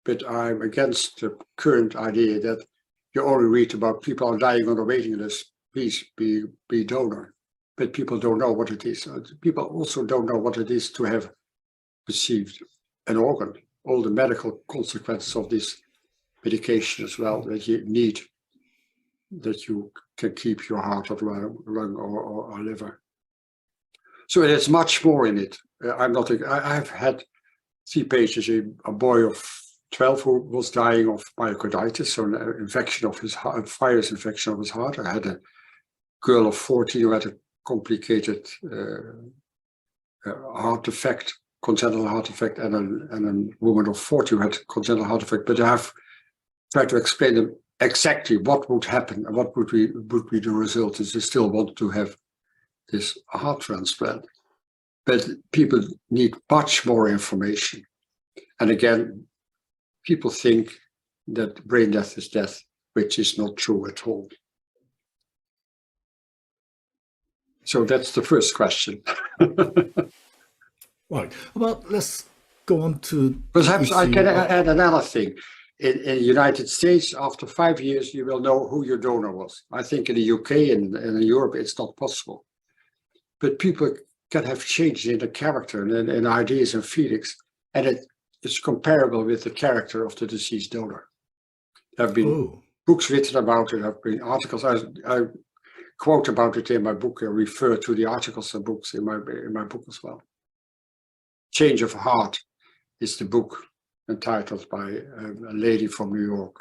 but I'm against the current idea that you only read about people are dying on a waiting list, please be donor. But people don't know what it is. People also don't know what it is to have received an organ, all the medical consequences of this medication as well, that you need, that you can keep your heart or lung or liver. So there's much more in it. I've had 3 patients, a boy of 12 who was dying of myocarditis, so an infection of his heart, a virus infection of his heart. I had a girl of 14 who had a complicated heart defect, congenital heart defect, and a woman of 40 who had congenital heart defect. But I have tried to explain them exactly what would happen and what would be the result is they still want to have this heart transplant. But people need much more information. And again, people think that brain death is death, which is not true at all. So that's the first question. Right. Well, let's go on to... Perhaps I can add another thing. In the United States, after 5 years, you will know who your donor was. I think in the UK and in Europe, it's not possible. But people can have changes in the character and ideas and feelings, and it is comparable with the character of the deceased donor. There have been books written about it, there have been articles. I quote about it in my book. I refer to the articles and books in my book as well. Change of Heart is the book entitled by a lady from New York.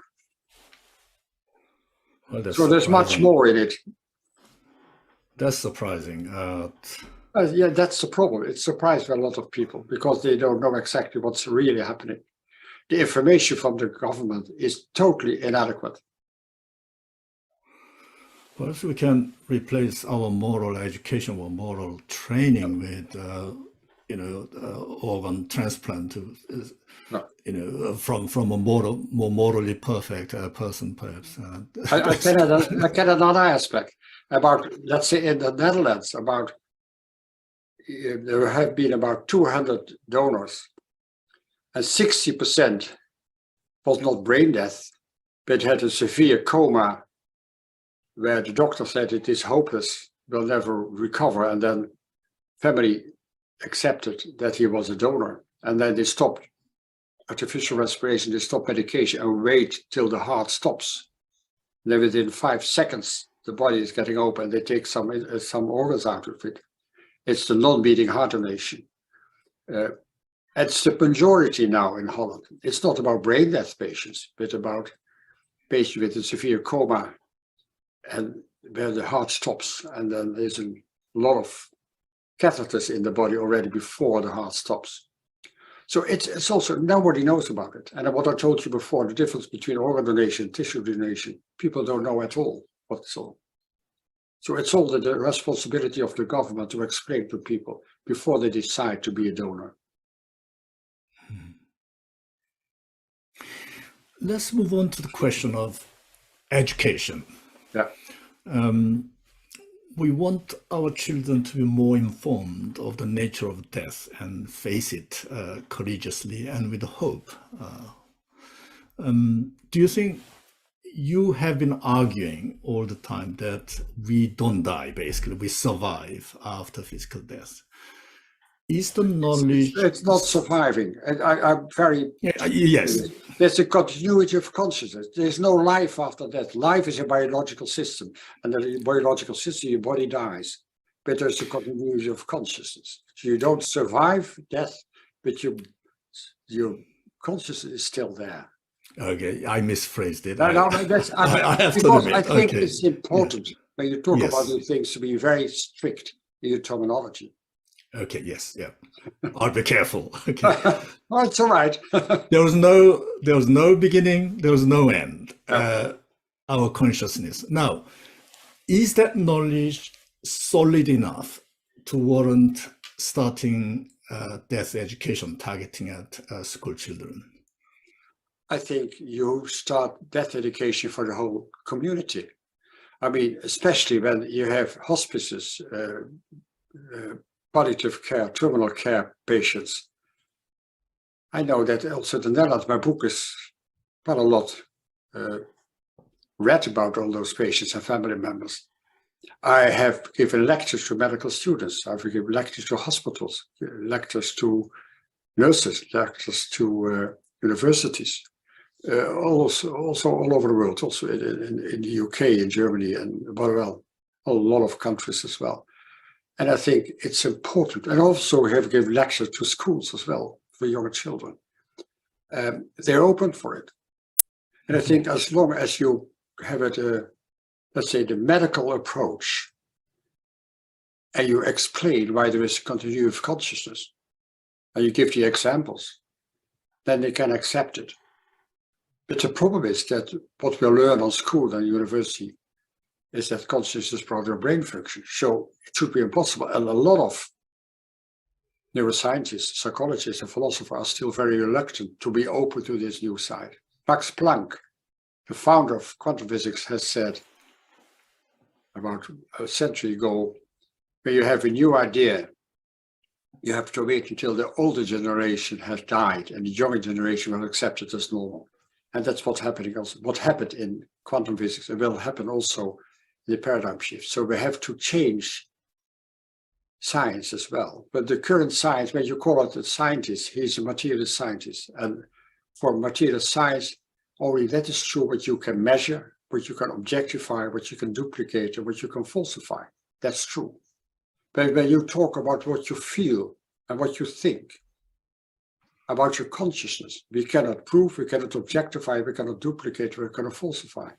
Well, so there's much more in it. That's surprising. Yeah, that's the problem. It surprised a lot of people because they don't know exactly what's really happening. The information from the government is totally inadequate. Perhaps we can replace our moral education or moral training with, organ transplant to, from a more morally perfect person, perhaps. I can add another aspect about, let's say, in the Netherlands, there have been about 200 donors, and 60% was not brain death, but had a severe coma where the doctor said it is hopeless, will never recover, and then family accepted that he was a donor, and then they stopped artificial respiration, they stop medication and wait till the heart stops. And then within 5 seconds, the body is getting open, they take some organs out of it. It's the non-beating heart donation. It's the majority now in Holland. It's not about brain death patients, but about patients with a severe coma and where the heart stops. And then there's a lot of catheters in the body already before the heart stops. So it's also, nobody knows about it. And what I told you before, the difference between organ donation and tissue donation, people don't know at all what it's all. So it's all the responsibility of the government to explain to people before they decide to be a donor. Let's move on to the question of education. Yeah. We want our children to be more informed of the nature of death and face it courageously and with hope. Do you think you have been arguing all the time that we don't die, basically, we survive after physical death? Is the knowledge... It's not surviving. And I'm very... Yes. There's a continuity of consciousness. There's no life after death. Life is a biological system. And the biological system, your body dies. But there's a continuity of consciousness. So you don't survive death, but your consciousness is still there. Okay, I misphrased it. No, that's, I think okay. it's important when you talk about these things to be very strict in your terminology. Okay, yes, yeah. I'll be careful. Okay. Oh, it's all right. There was no beginning, there was no end. Our consciousness. Now, is that knowledge solid enough to warrant starting death education targeting at school children? I think you start death education for the whole community. I mean, especially when you have hospices, palliative care, terminal care patients. I know that also in the Netherlands, my book is quite a lot read about all those patients and family members. I have given lectures to medical students. I've given lectures to hospitals, lectures to nurses, lectures to universities. Also all over the world, also in the UK, in Germany, and well, a lot of countries as well. And I think it's important. And also we have given lectures to schools as well for younger children. They're open for it. And I think as long as you have it, let's say, the medical approach, and you explain why there is a continuity of consciousness, and you give the examples, then they can accept it. But the problem is that what we learn on school and university is that consciousness is part of brain function. So it should be impossible. And a lot of neuroscientists, psychologists, and philosophers are still very reluctant to be open to this new side. Max Planck, the founder of quantum physics, has said about a century ago, when you have a new idea, you have to wait until the older generation has died and the younger generation will accept it as normal. And that's what's happening also. What happened in quantum physics, it will happen also in the paradigm shift. So we have to change science as well. But the current science, when you call it a scientist, he's a materialist scientist. And for materialist science, only that is true what you can measure, what you can objectify, what you can duplicate, and what you can falsify. That's true. But when you talk about what you feel and what you think, about your consciousness, we cannot prove, we cannot objectify, we cannot duplicate, we cannot falsify.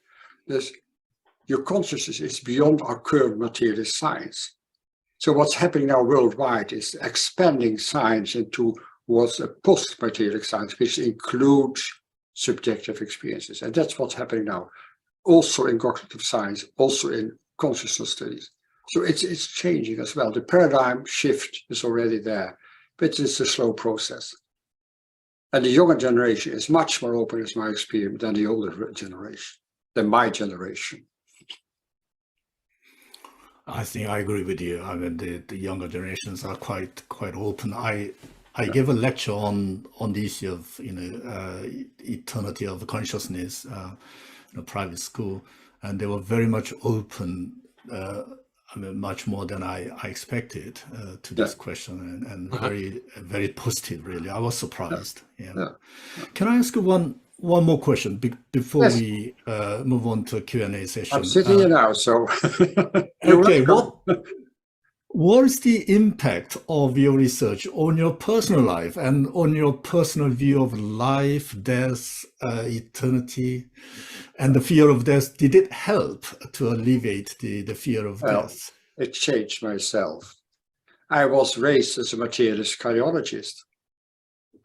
Your consciousness is beyond our current materialist science. So what's happening now worldwide is expanding science into what's a post-materialist science, which includes subjective experiences. And that's what's happening now, also in cognitive science, also in consciousness studies. So it's changing as well. The paradigm shift is already there, but it's a slow process. And the younger generation is much more open, is my experience, than the older generation, than my generation. I think I agree with you. I mean, the younger generations are quite open. I gave a lecture on the issue of eternity of consciousness in a private school, and they were very much open. I mean, much more than I expected to this question, and very positive. Really, I was surprised. Yeah. Can I ask you one more question before we move on to a Q&A session? I'm sitting here now, so okay. What is the impact of your research on your personal life and on your personal view of life, death, eternity, and the fear of death? Did it help to alleviate the fear of death? It changed myself. I was raised as a materialist cardiologist.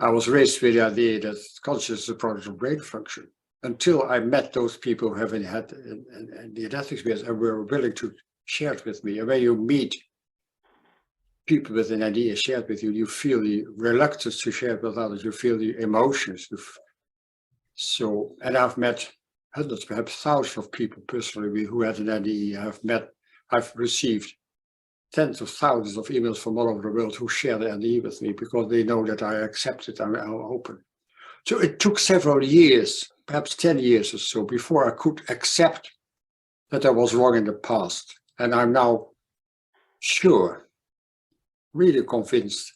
I was raised with the idea that consciousness is a product of brain function, until I met those people who haven't had the death experience and were willing to share it with me. And when you meet people with an idea shared with you, you feel the reluctance to share it with others, you feel the emotions. So, and I've met hundreds, perhaps thousands of people personally who had an idea. I've received tens of thousands of emails from all over the world who share the idea with me because they know that I accept it, I'm open. So it took several years perhaps 10 years or so before I could accept that I was wrong in the past. And I'm now sure, really convinced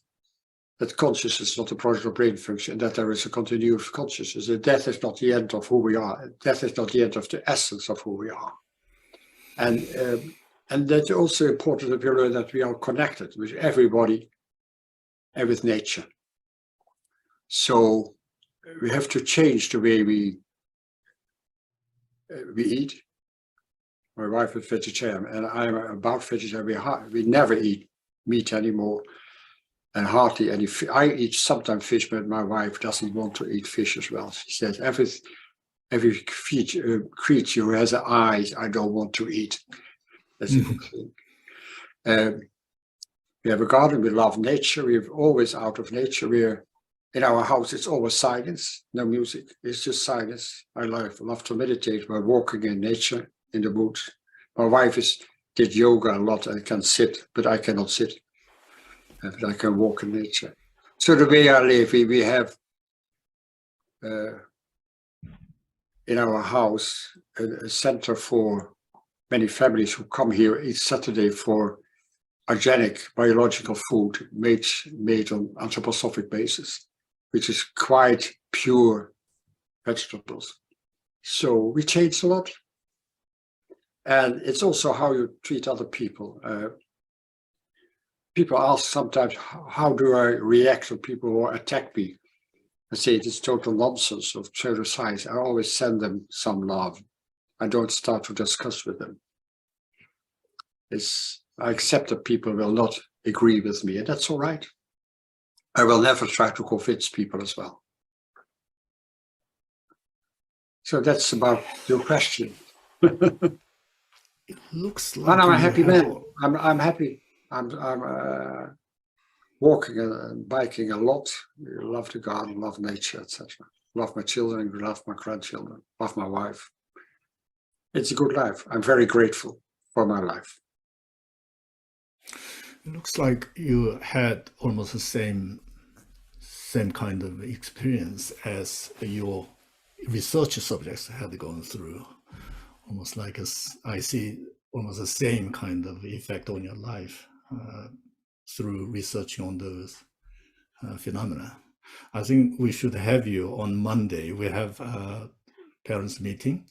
that consciousness is not a project of brain function, that there is a continuity of consciousness, that death is not the end of who we are. Death is not the end of the essence of who we are. And that's also important that we learn that we are connected with everybody and with nature. So we have to change the way we eat. My wife is vegetarian, and I'm about vegetarian. We never eat meat anymore, and hardly any. I eat sometimes fish, but my wife doesn't want to eat fish as well. She says every creature who has eyes, I don't want to eat. That's a good thing. We have a garden. We love nature. We're always out of nature. We're in our house. It's always silence, no music. It's just silence. I love to meditate by walking in nature, in the woods. My wife did yoga a lot. I can sit, but I cannot sit. But I can walk in nature. So the way I live, we have in our house a center for many families who come here each Saturday for organic biological food made on anthroposophic basis, which is quite pure vegetables. So we change a lot. And it's also how you treat other people. People ask sometimes, how do I react to people who attack me? I say it is total nonsense of pseudoscience. I always send them some love. I don't start to discuss with them. I accept that people will not agree with me, and that's all right. I will never try to convince people as well. So that's about your question. It looks like and I'm a you happy have- man. I'm happy. I'm walking and biking a lot. I love the garden, love nature, etc. Love my children, love my grandchildren, love my wife. It's a good life. I'm very grateful for my life. It looks like you had almost the same kind of experience as your research subjects had gone through. Almost like I see almost the same kind of effect on your life through researching on those phenomena. I think we should have you on Monday. We have a parents meeting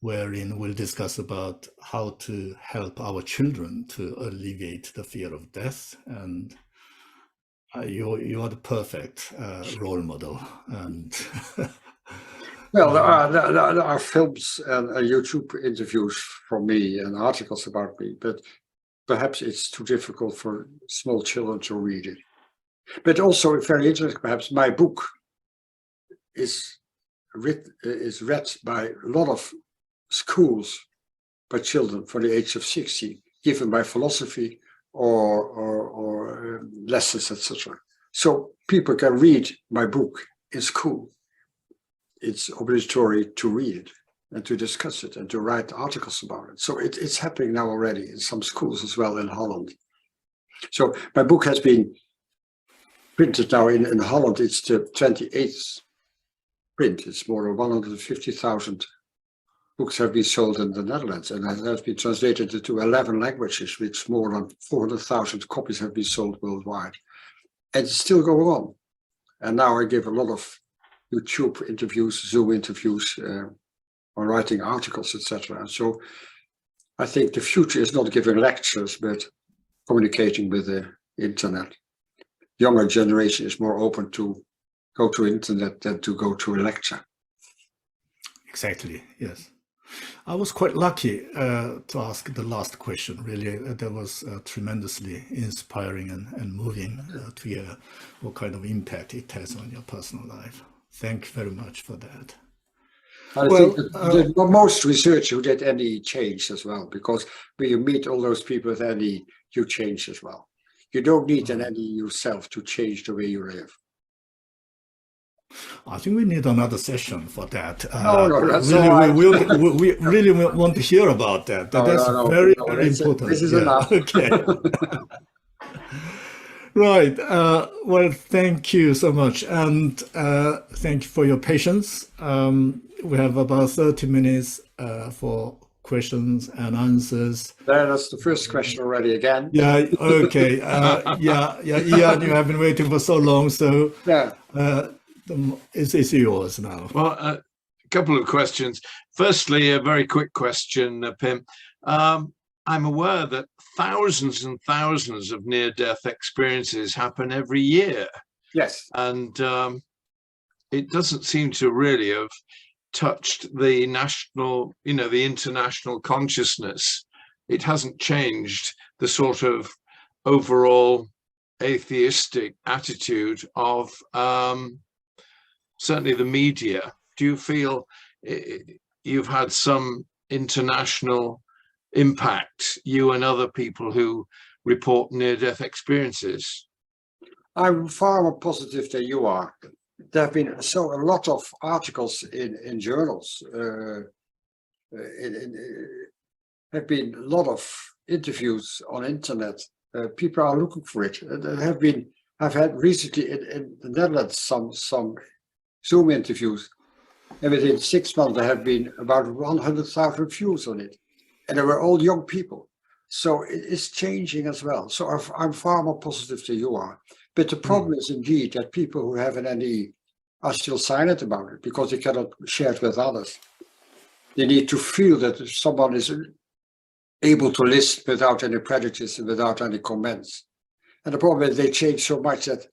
wherein we'll discuss about how to help our children to alleviate the fear of death. And you are the perfect role model. And Well, there are films and YouTube interviews from me and articles about me, but perhaps it's too difficult for small children to read it. But also very interesting, perhaps my book is read by a lot of schools by children for the age of 60, given by philosophy or lessons, etc. So people can read my book in school. It's obligatory to read it and to discuss it and to write articles about it. So it's happening now already in some schools as well in Holland. So my book has been printed now in Holland. It's the 28th print. It's more than 150,000 books have been sold in the Netherlands, and it has been translated into 11 languages, which more than 400,000 copies have been sold worldwide. And it's still going on. And now I give a lot of YouTube interviews, Zoom interviews, on writing articles, etc. So I think the future is not giving lectures, but communicating with the internet. Younger generation is more open to go to internet than to go to a lecture. exactly, yes. I was quite lucky to ask the last question. Really, that was tremendously inspiring and moving to hear what kind of impact it has on your personal life. Thank you very much for that. I think that most researchers who did any change as well, because when you meet all those people with any, you change as well. You don't need an any yourself to change the way you live. I think we need another session for that. No, that's really, all right. we really want to hear about that. That's very This important. is Yeah, enough. okay. Right. Well, thank you so much. And thank you for your patience. We have about 30 minutes for questions and answers. That's the first question already again. Yeah, okay. Ian, you have been waiting for so long, so Yeah. it's yours now. Well, a couple of questions. Firstly, a very quick question, Pim. I'm aware that thousands and thousands of near-death experiences happen every year. Yes. And it doesn't seem to really have touched the national, the international consciousness. It hasn't changed the sort of overall atheistic attitude of certainly the media. Do you feel you've had some international impact, you and other people who report near-death experiences? I'm far more positive than you are. There have been a lot of articles in journals. Have been a lot of interviews on internet. People are looking for it. I've had recently in the Netherlands some Zoom interviews, and within 6 months there have been about 100,000 views on it, and they were all young people. So it is changing as well. So I'm far more positive than you are. But the problem is indeed that people who have an NE are still silent about it because they cannot share it with others. They need to feel that someone is able to listen without any prejudice and without any comments. And the problem is they change so much that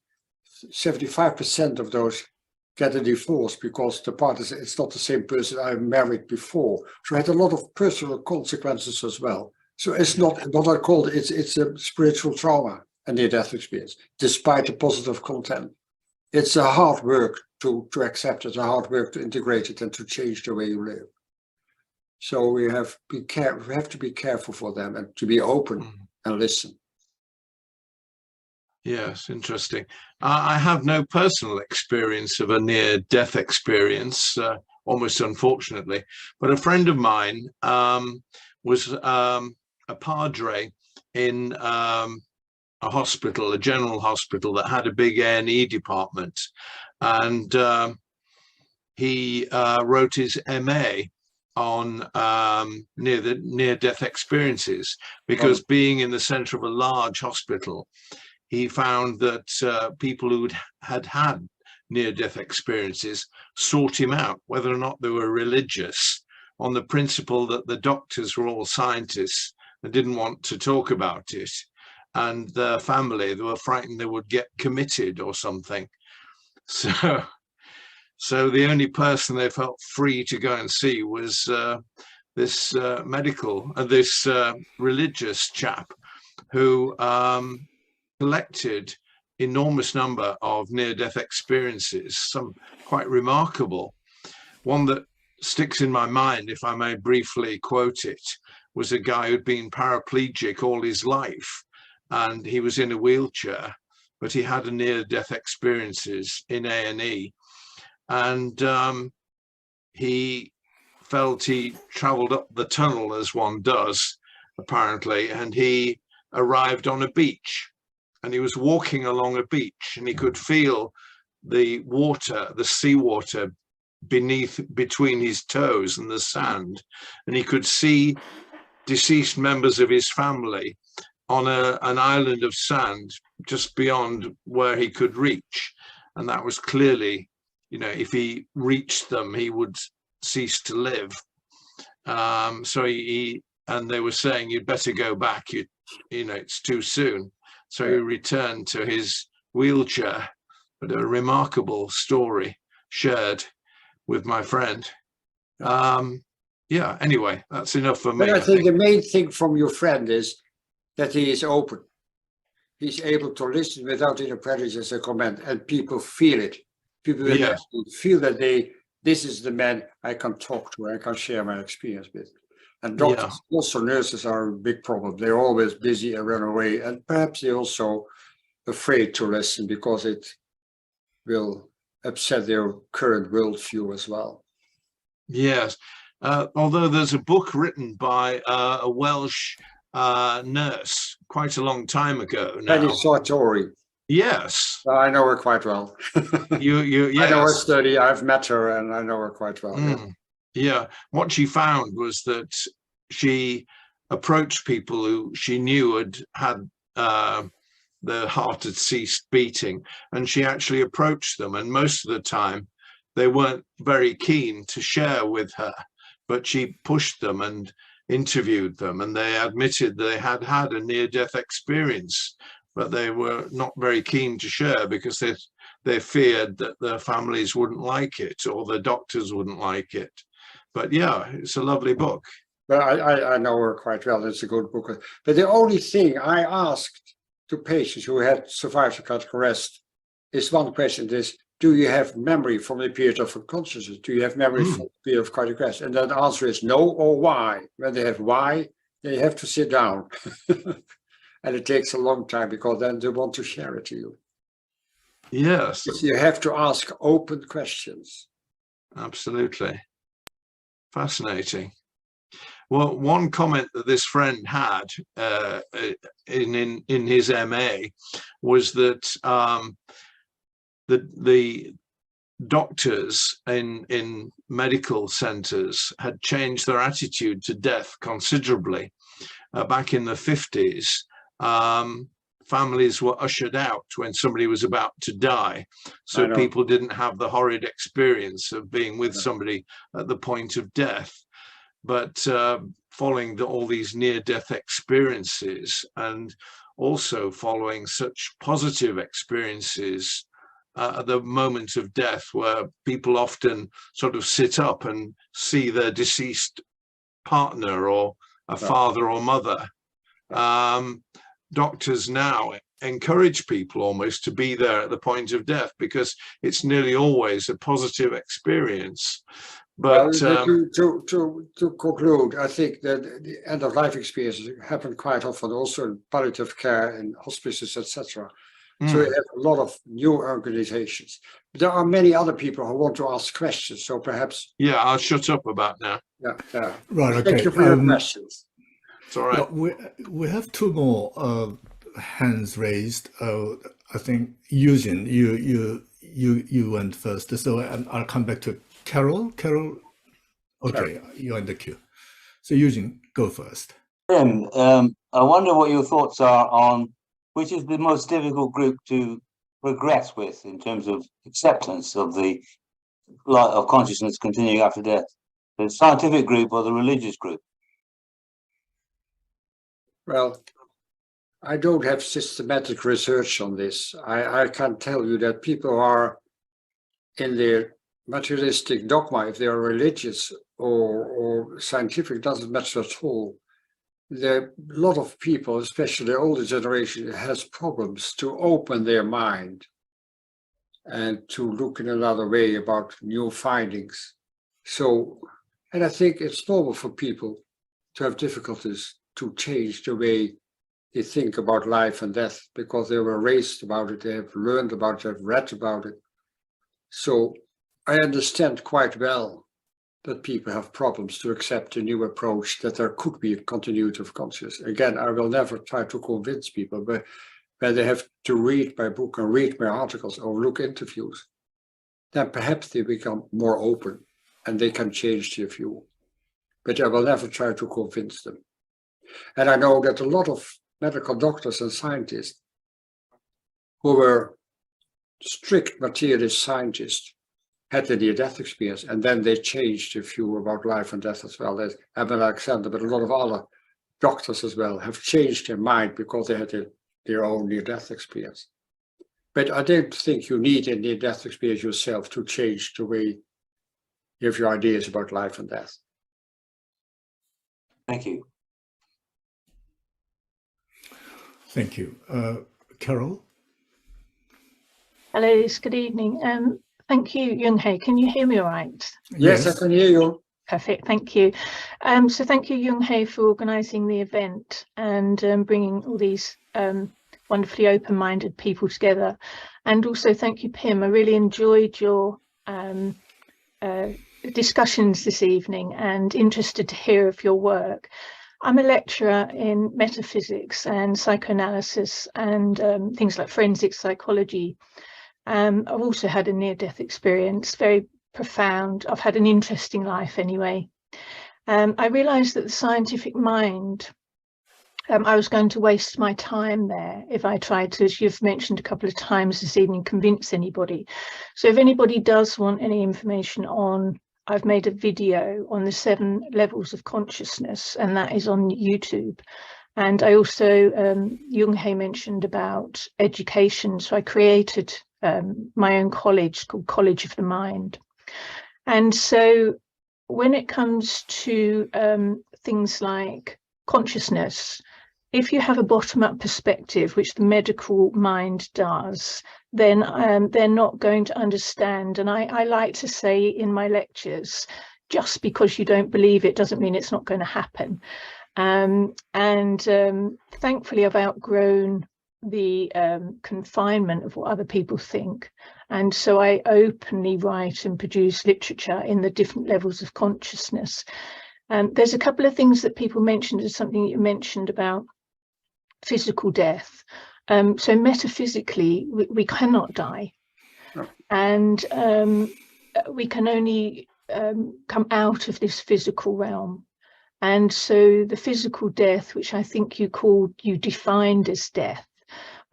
75% of those get a divorce because the partner, it's not the same person I married before. So it had a lot of personal consequences as well. So it's not what I call it, it's a spiritual trauma and near-death experience, despite the positive content. It's a hard work to accept it, a hard work to integrate it and to change the way you live. So we have to be careful for them and to be open and listen. Yes, interesting. I have no personal experience of a near-death experience, almost unfortunately, but a friend of mine was a padre in a hospital, a general hospital that had a big A&E department, and he wrote his MA on near-death experiences because being in the center of a large hospital, he found that people who had near-death experiences sought him out, whether or not they were religious, on the principle that the doctors were all scientists and didn't want to talk about it. And their family, they were frightened they would get committed or something. So the only person they felt free to go and see was this religious chap who collected enormous number of near-death experiences, some quite remarkable. One that sticks in my mind, if I may briefly quote it, was a guy who'd been paraplegic all his life, and he was in a wheelchair, but he had a near-death experiences in A&E, and he felt he traveled up the tunnel as one does, apparently, and he arrived on a beach, and he was walking along a beach, and he could feel the water, the seawater between his toes and the sand, and he could see deceased members of his family on an island of sand just beyond where he could reach, and that was clearly, if he reached them, he would cease to live. So and they were saying, you'd better go back, it's too soon. So he returned to his wheelchair. But a remarkable story shared with my friend. Yeah, anyway, that's enough for me. But I think the main thing from your friend is that he is open. He's able to listen without any prejudice or comment, and people feel it. People feel that this is the man I can talk to, I can share my experience with. And doctors, also nurses, are a big problem. They're always busy and run away, and perhaps they're also afraid to listen because it will upset their current worldview as well. Yes, although there's a book written by a Welsh nurse quite a long time ago now. Penny Sartori. Yes, I know her quite well. yes. I know her study. I've met her, and I know her quite well. Yeah. Yeah. What she found was that she approached people who she knew had their heart had ceased beating, and she actually approached them, and most of the time they weren't very keen to share with her, but she pushed them and interviewed them, and they admitted they had had a near-death experience, but they were not very keen to share because they feared that their families wouldn't like it or the doctors wouldn't like it. But yeah, it's a lovely book. But I know her quite well. It's a good book. But the only thing I asked to patients who had survived the cardiac arrest is one question: is do you have memory from the period of unconsciousness? Do you have memory from the period of cardiac arrest? And the answer is no or why. When they have why, they have to sit down. And it takes a long time because then they want to share it to you. Yes. You have to ask open questions. Absolutely. Fascinating. Well, one comment that this friend had in his MA was that the doctors in medical centres had changed their attitude to death considerably. Back in the 50s, families were ushered out when somebody was about to die, so people didn't have the horrid experience of being with somebody at the point of death. But following all these near-death experiences, and also following such positive experiences at the moment of death, where people often sort of sit up and see their deceased partner or a father or mother, doctors now encourage people almost to be there at the point of death because it's nearly always a positive experience. But to conclude, I think that the end of life experiences happen quite often also in palliative care and hospices, etc. So we have a lot of new organizations. But there are many other people who want to ask questions. So perhaps I'll shut up about now. Yeah. Right. Okay. Thank you for your questions. It's all right. We have two more hands raised. I think Eugene, you went first. So I'll come back to Carol. Carol, okay, you're in the queue. So Eugene, go first. Tim, I wonder what your thoughts are on which is the most difficult group to progress with in terms of acceptance of the light of consciousness continuing after death, the scientific group or the religious group? Well, I don't have systematic research on this. I can tell you that people are in their materialistic dogma, if they are religious or scientific, doesn't matter at all. A lot of people, especially the older generation, has problems to open their mind and to look in another way about new findings. So, and I think it's normal for people to have difficulties to change the way they think about life and death because they were raised about it, they have learned about it, they've read about it. So I understand quite well that people have problems to accept a new approach, that there could be a continuity of consciousness. Again, I will never try to convince people, but when they have to read my book and read my articles or look interviews, then perhaps they become more open and they can change their view. But I will never try to convince them. And I know that a lot of medical doctors and scientists who were strict materialist scientists had the near-death experience, and then they changed their view about life and death as well. As Emil Alexander, but a lot of other doctors as well have changed their mind because they had their own near-death experience. But I don't think you need a near-death experience yourself to change the way you have your ideas about life and death. Thank you. Thank you. Carol? Hello, good evening. Thank you, Jung-Hae. Can you hear me all right? Yes, I can hear you. Perfect, thank you. So thank you, Jung-Hae, for organising the event and bringing all these wonderfully open-minded people together. And also thank you, Pim. I really enjoyed your discussions this evening and interested to hear of your work. I'm a lecturer in metaphysics and psychoanalysis and things like forensic psychology. I've also had a near-death experience, very profound. I've had an interesting life anyway. I realised that the scientific mind, I was going to waste my time there if I tried to, as you've mentioned a couple of times this evening, convince anybody. So if anybody does want any information on, I've made a video on the 7 levels of consciousness, and that is on YouTube. And I also, Jung-Hae mentioned about education. So I created my own college called College of the Mind. And so when it comes to things like consciousness, if you have a bottom-up perspective, which the medical mind does, then they're not going to understand. And I like to say in my lectures, just because you don't believe it doesn't mean it's not going to happen. Thankfully, I've outgrown the confinement of what other people think. And so I openly write and produce literature in the different levels of consciousness. There's a couple of things that people mentioned. There's something you mentioned about physical death. So metaphysically, we cannot die. And we can only come out of this physical realm. And so the physical death, which I think you defined as death,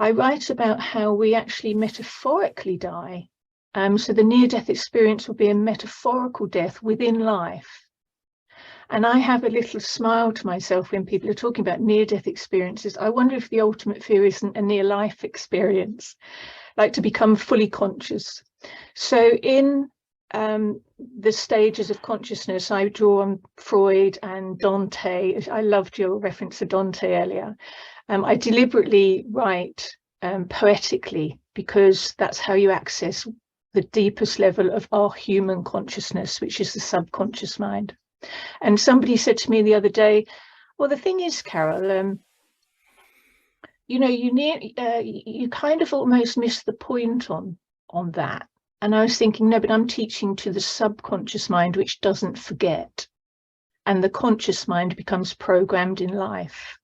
I write about how we actually metaphorically die. So the near-death experience will be a metaphorical death within life. And I have a little smile to myself when people are talking about near-death experiences. I wonder if the ultimate fear isn't a near-life experience, like to become fully conscious. So in the stages of consciousness, I draw on Freud and Dante. I loved your reference to Dante earlier. I deliberately write poetically because that's how you access the deepest level of our human consciousness, which is the subconscious mind. And somebody said to me the other day, well, the thing is, Carol, you kind of almost miss the point on that. And I was thinking, no, but I'm teaching to the subconscious mind, which doesn't forget. And the conscious mind becomes programmed in life.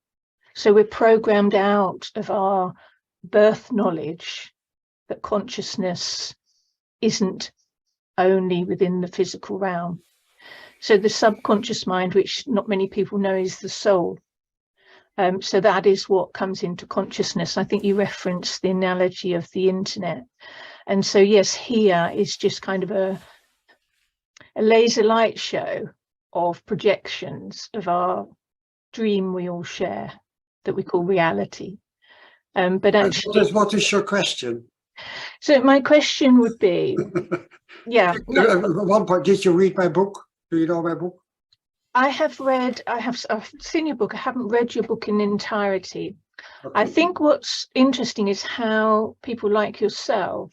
So we're programmed out of our birth knowledge that consciousness isn't only within the physical realm. So the subconscious mind, which not many people know, is the soul. So that is what comes into consciousness. I think you referenced the analogy of the internet. And so, yes, here is just kind of a laser light show of projections of dream we all share that we call reality. But actually, what is your question? So my question would be, yeah. At one point, did you read my book? Do you know my book? I've seen your book. I haven't read your book in entirety. Okay. I think what's interesting is how people like yourself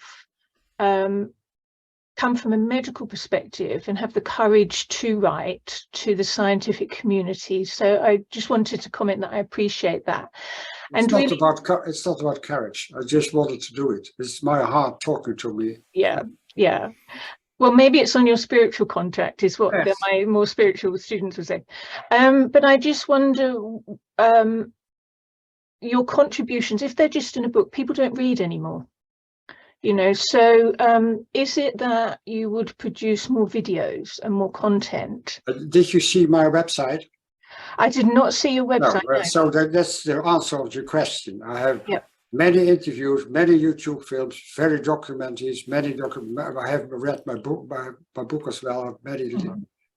come from a medical perspective and have the courage to write to the scientific community. So I just wanted to comment that I appreciate that. It's not about courage. I just wanted to do it. It's my heart talking to me. Yeah, yeah. Well, maybe it's on your spiritual contract, is what Yes. my more spiritual students would say. But I just wonder, your contributions, if they're just in a book, people don't read anymore. So is it that you would produce more videos and more content? Did you see my website? I did not see your website. No, No. so that's the answer of your question. I have Yep. many interviews, many YouTube films, very documentaries, I have read my book as well, many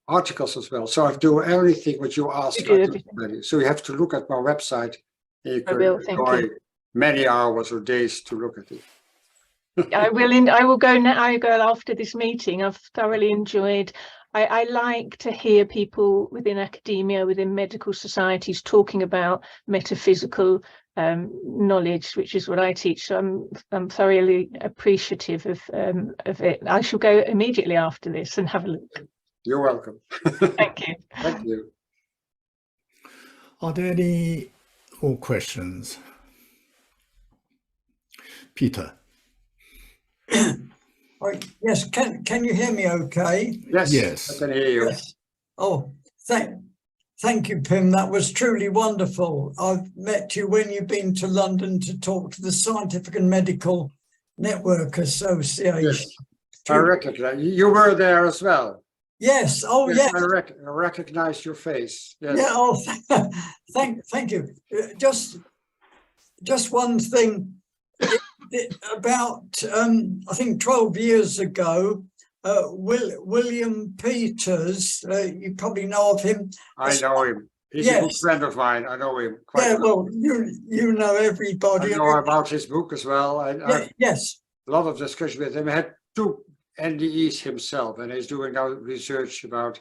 articles as well. So I do everything what you asked. You do everything. So you have to look at my website. You I can will, thank enjoy you. many hours or days to look at it. I will go now. I go after this meeting. I've thoroughly enjoyed. I like to hear people within academia, within medical societies, talking about metaphysical knowledge, which is what I teach. So I'm thoroughly appreciative of it. I shall go immediately after this and have a look. You're welcome. Thank you. Thank you. Are there any more questions? Peter. Yes, can you hear me okay? Yes, Yes. I can hear you. Yes. Oh, Thank you, Pim. That was truly wonderful. I've met you when you've been to London to talk to the Scientific and Medical Network Association. Yes, I recognize you were there as well. Yes. Oh, yes. I recognize your face. Yes. Yeah. Oh, thank you. Just one thing. About I think 12 years ago, William Peters, you probably know of him. I know him. He's a good friend of mine. I know him quite well. Well, you know everybody. I know about his book as well. Yes. A lot of discussion with him. He had 2 NDEs himself, and he's doing now research about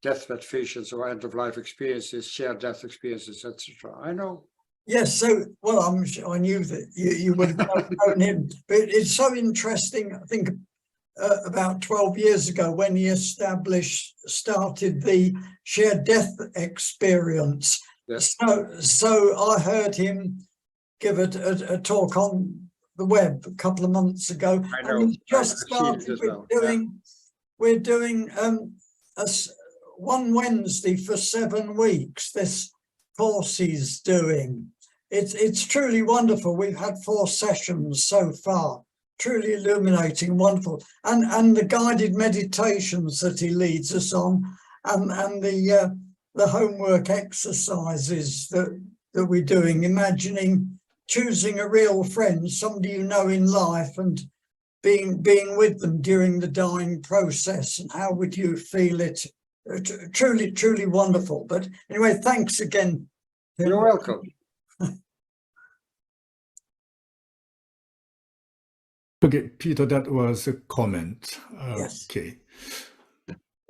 deathbed visions or end-of-life experiences, shared death experiences, etc. I know. Yes, so, well, I knew that you would have known him, but it's so interesting, I think, about 12 years ago when he started the shared death experience. Yes. So I heard him give a talk on the web a couple of months ago. I know. And he just started we're doing one Wednesday for 7 weeks, this course he's doing. It's truly wonderful. We've had 4 sessions so far, truly illuminating, wonderful. And the guided meditations that he leads us on, and the homework exercises that we're doing, imagining choosing a real friend, somebody you know in life, and being with them during the dying process, and how would you feel it? Truly wonderful. But anyway, thanks again. You're welcome. Okay, Peter, that was a comment. Yes. Okay.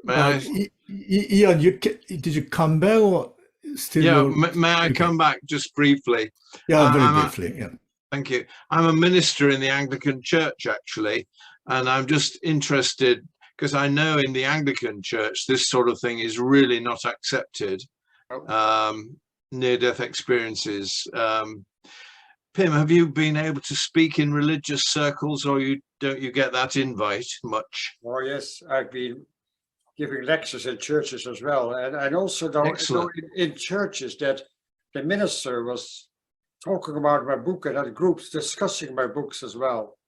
May I? Ian, did you come back or still? Yeah, may I come back just briefly? Yeah, very briefly. Yeah. Thank you. I'm a minister in the Anglican Church, actually, and I'm just interested because I know in the Anglican Church this sort of thing is really not accepted. Near-death experiences. Pim, have you been able to speak in religious circles, or don't you get that invite much? Oh yes, I've been giving lectures in churches as well, and also know in churches that the minister was talking about my book and had groups discussing my books as well.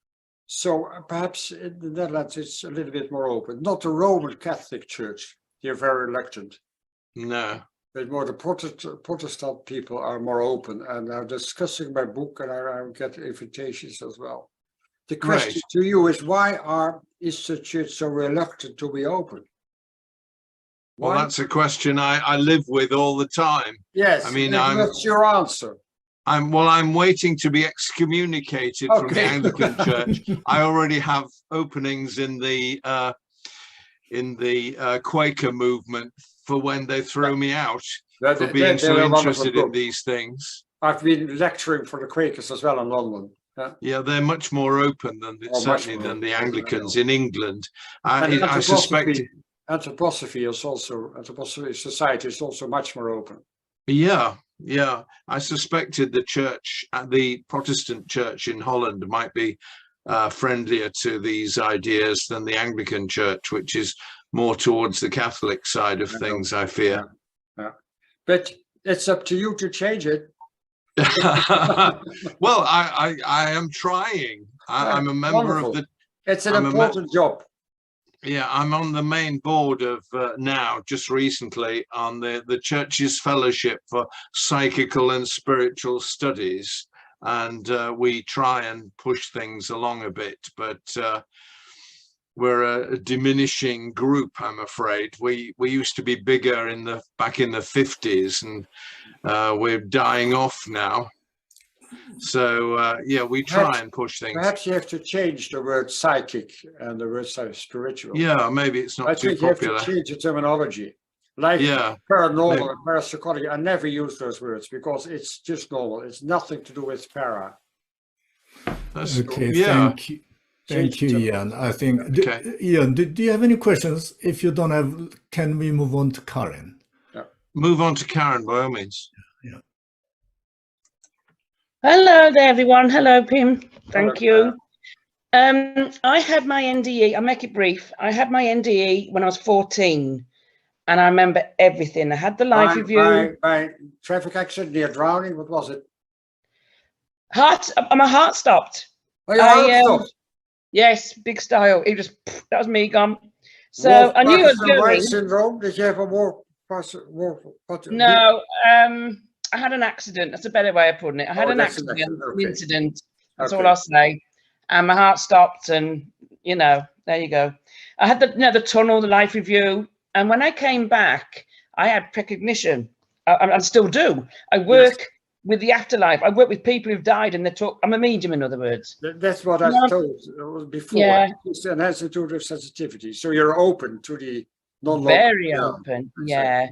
So perhaps in the Netherlands it's a little bit more open. Not the Roman Catholic Church; they're very reluctant. No. But more the Protestant people are more open and are discussing my book, and I get invitations as well. The question to you is, why is the church so reluctant to be open? Well, that's a question I live with all the time. Yes, I mean, what's your answer? I'm waiting to be excommunicated from the Anglican Church. I already have openings in the Quaker movement for when they throw me out for being so interested in these things. I've been lecturing for the Quakers as well in London. Yeah, they're much more open than certainly than the Anglicans in England. I suspect anthroposophy society is also much more open. Yeah, I suspected the Protestant church in Holland might be friendlier to these ideas than the Anglican Church, which is more towards the Catholic side of things, I fear. Yeah. But it's up to you to change it. Well, I am trying. I'm a member of the... It's an important job. Yeah, I'm on the main board of now, just recently, on the Church's Fellowship for Psychical and Spiritual Studies. And we try and push things along a bit, but we're a diminishing group, I'm afraid. We used to be bigger back in the 50s, and we're dying off now. So yeah, we try and push things. Perhaps you have to change the word psychic and the word spiritual. Yeah, maybe it's not too popular. I think you have to change the terminology. Like paranormal and parapsychology, I never use those words because it's just normal. It's nothing to do with para. Okay, thank you, Ian. I think, Ian, do you have any questions? If you don't have, can we move on to Karen? Yeah. Move on to Karen, by all means. Yeah. Hello there, everyone. Hello, Pim. Thank you. I had my NDE, I'll make it brief. I had my NDE when I was 14. and I remember everything. I had the live review. By traffic accident, near drowning, what was it? My heart stopped. Oh, your heart stopped. Yes, big style. It just, that was me gone. So I knew I was going. Syndrome? Did you have a No, I had an accident. That's a better way of putting it. I had an accident, okay. an incident. That's all I'll say. And my heart stopped, and you know, there you go. I had the tunnel, the life review, and when I came back, I had precognition. I still do. I work with the afterlife. I work with people who've died, and they talk. I'm a medium, in other words. That's what I told before. Yeah. It's an attitude of sensitivity. So you're open to the non-local. Very open. Yeah.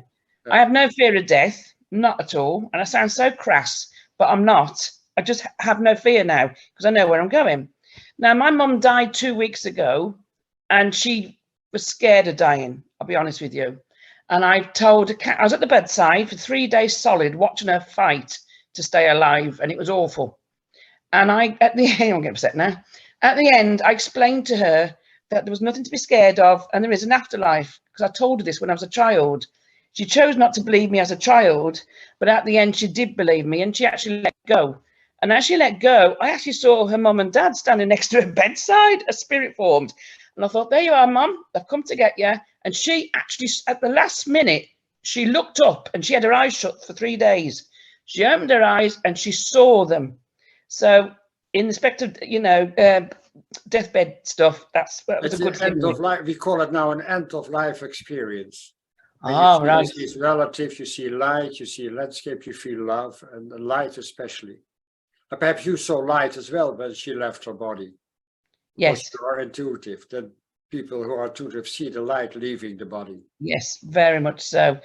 I have no fear of death, not at all. And I sound so crass, but I'm not. I just have no fear now because I know where I'm going. Now, my mum died 2 weeks ago, and she was scared of dying. I'll be honest with you. And I told I was at the bedside for 3 days solid, watching her fight to stay alive, and it was awful. And at the end, I'm getting upset now. At the end, I explained to her that there was nothing to be scared of, and there is an afterlife, because I told her this when I was a child. She chose not to believe me as a child, but at the end, she did believe me, and she actually let go. And as she let go, I actually saw her mum and dad standing next to her bedside, a spirit formed. And I thought, there you are, Mum, they've come to get you. And she actually, at the last minute, she looked up, and she had her eyes shut for 3 days. She opened her eyes and she saw them. So in respect of, you know, deathbed stuff, that was a good thing. End of life. We call it now an end of life experience. Oh, right. You see relatives, you see light, you see landscape, you feel love, and the light especially. Perhaps you saw light as well when she left her body. Yes. You are intuitive. Then people who are intuitive see the light leaving the body. Yes, very much so.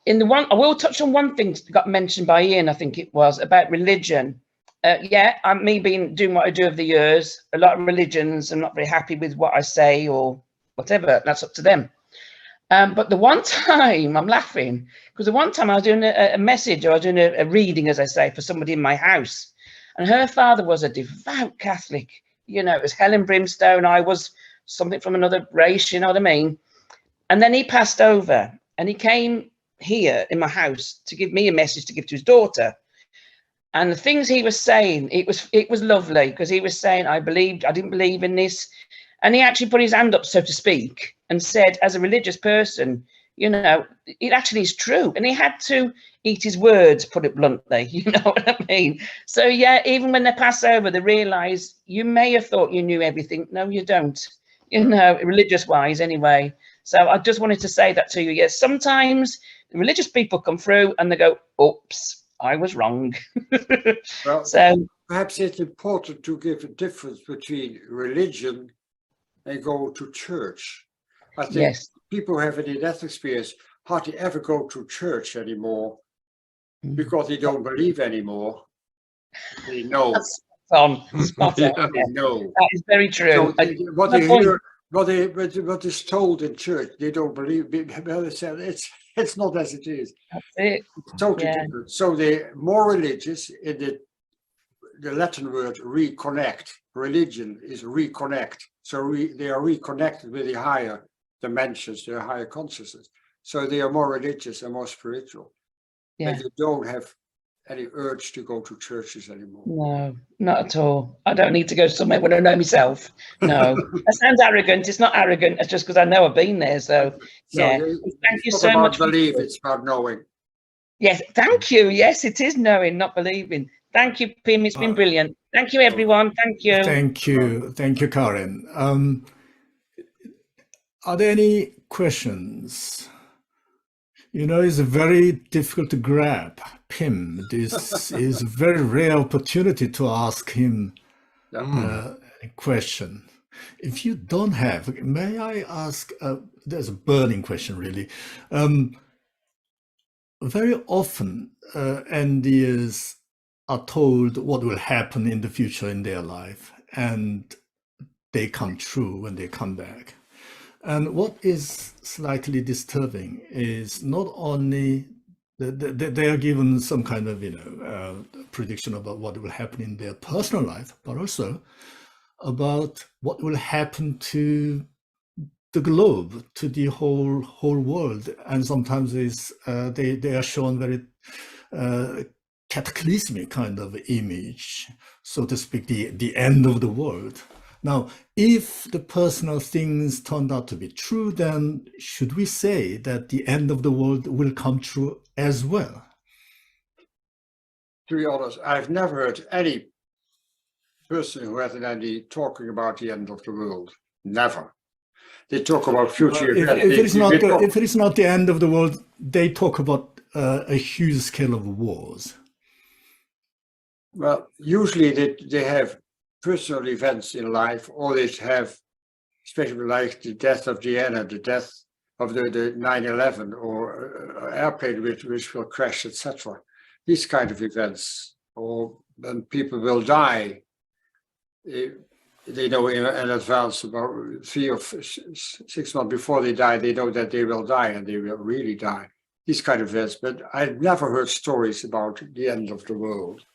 I will touch on one thing that got mentioned by Ian, I think it was, about religion. Me doing what I do over the years, a lot of religions, I'm not very happy with what I say or whatever. That's up to them. But the one time, I'm laughing, because the one time I was doing a message, or I was doing a reading, as I say, for somebody in my house. And her father was a devout Catholic. You know, it was hell and brimstone. I was something from another race, you know what I mean? And then he passed over, and he came here in my house to give me a message to give to his daughter. And the things he was saying, it was lovely, because he was saying, I didn't believe in this. And he actually put his hand up, so to speak, and said, as a religious person, you know, it actually is true. And he had to eat his words, put it bluntly, you know what I mean? So yeah, even when they pass over, they realise you may have thought you knew everything. No, you don't, you know, religious wise anyway. So I just wanted to say that to you. Yes, sometimes religious people come through and they go, oops, I was wrong. Well, so perhaps it's important to give a difference between religion and go to church. I think yes. people who have a near-death experience hardly ever go to church anymore because they don't believe anymore. They know. Spot on. They know. That is very true. So what they hear, what is told in church, they don't believe. Well, it's not as it is. That's it. It's totally different. So they're more religious. In the Latin word reconnect. Religion is reconnect. So they are reconnected with the higher dimensions, their higher consciousness. So they are more religious and more spiritual. Yeah. And they don't have any urge to go to churches anymore. No, not at all. I don't need to go somewhere when I know myself. No, that sounds arrogant. It's not arrogant. It's just because I know I've been there. So yeah, thank you so much. Believe, it's about knowing. Yes, thank you. Yes, it is knowing, not believing. Thank you, Pim. It's been brilliant. Thank you, everyone. Thank you. Thank you, Karen. Are there any questions? You know, it's very difficult to grab Pim. This is a very rare opportunity to ask him a question. If you don't have, may I ask, there's a burning question really. Very often NDers are told what will happen in the future in their life, and they come true when they come back. And what is slightly disturbing is not only they are given some kind of, you know, prediction about what will happen in their personal life, but also about what will happen to the globe, to the whole world, and sometimes they are shown very cataclysmic kind of image, so to speak, the end of the world. Now, if the personal things turned out to be true, then should we say that the end of the world will come true as well? To be honest, I've never heard any person who has an NDE talking about the end of the world. Never. They talk about future events. If it is not the end of the world, they talk about a huge scale of wars. Well, usually they have personal events in life, or they have, especially like the death of Diana, the death of the 9/11, or airplane which will crash, etc. These kind of events, or when people will die. They know in advance, about 3 or 6 months before they die, they know that they will die, and they will really die. These kind of events, but I've never heard stories about the end of the world.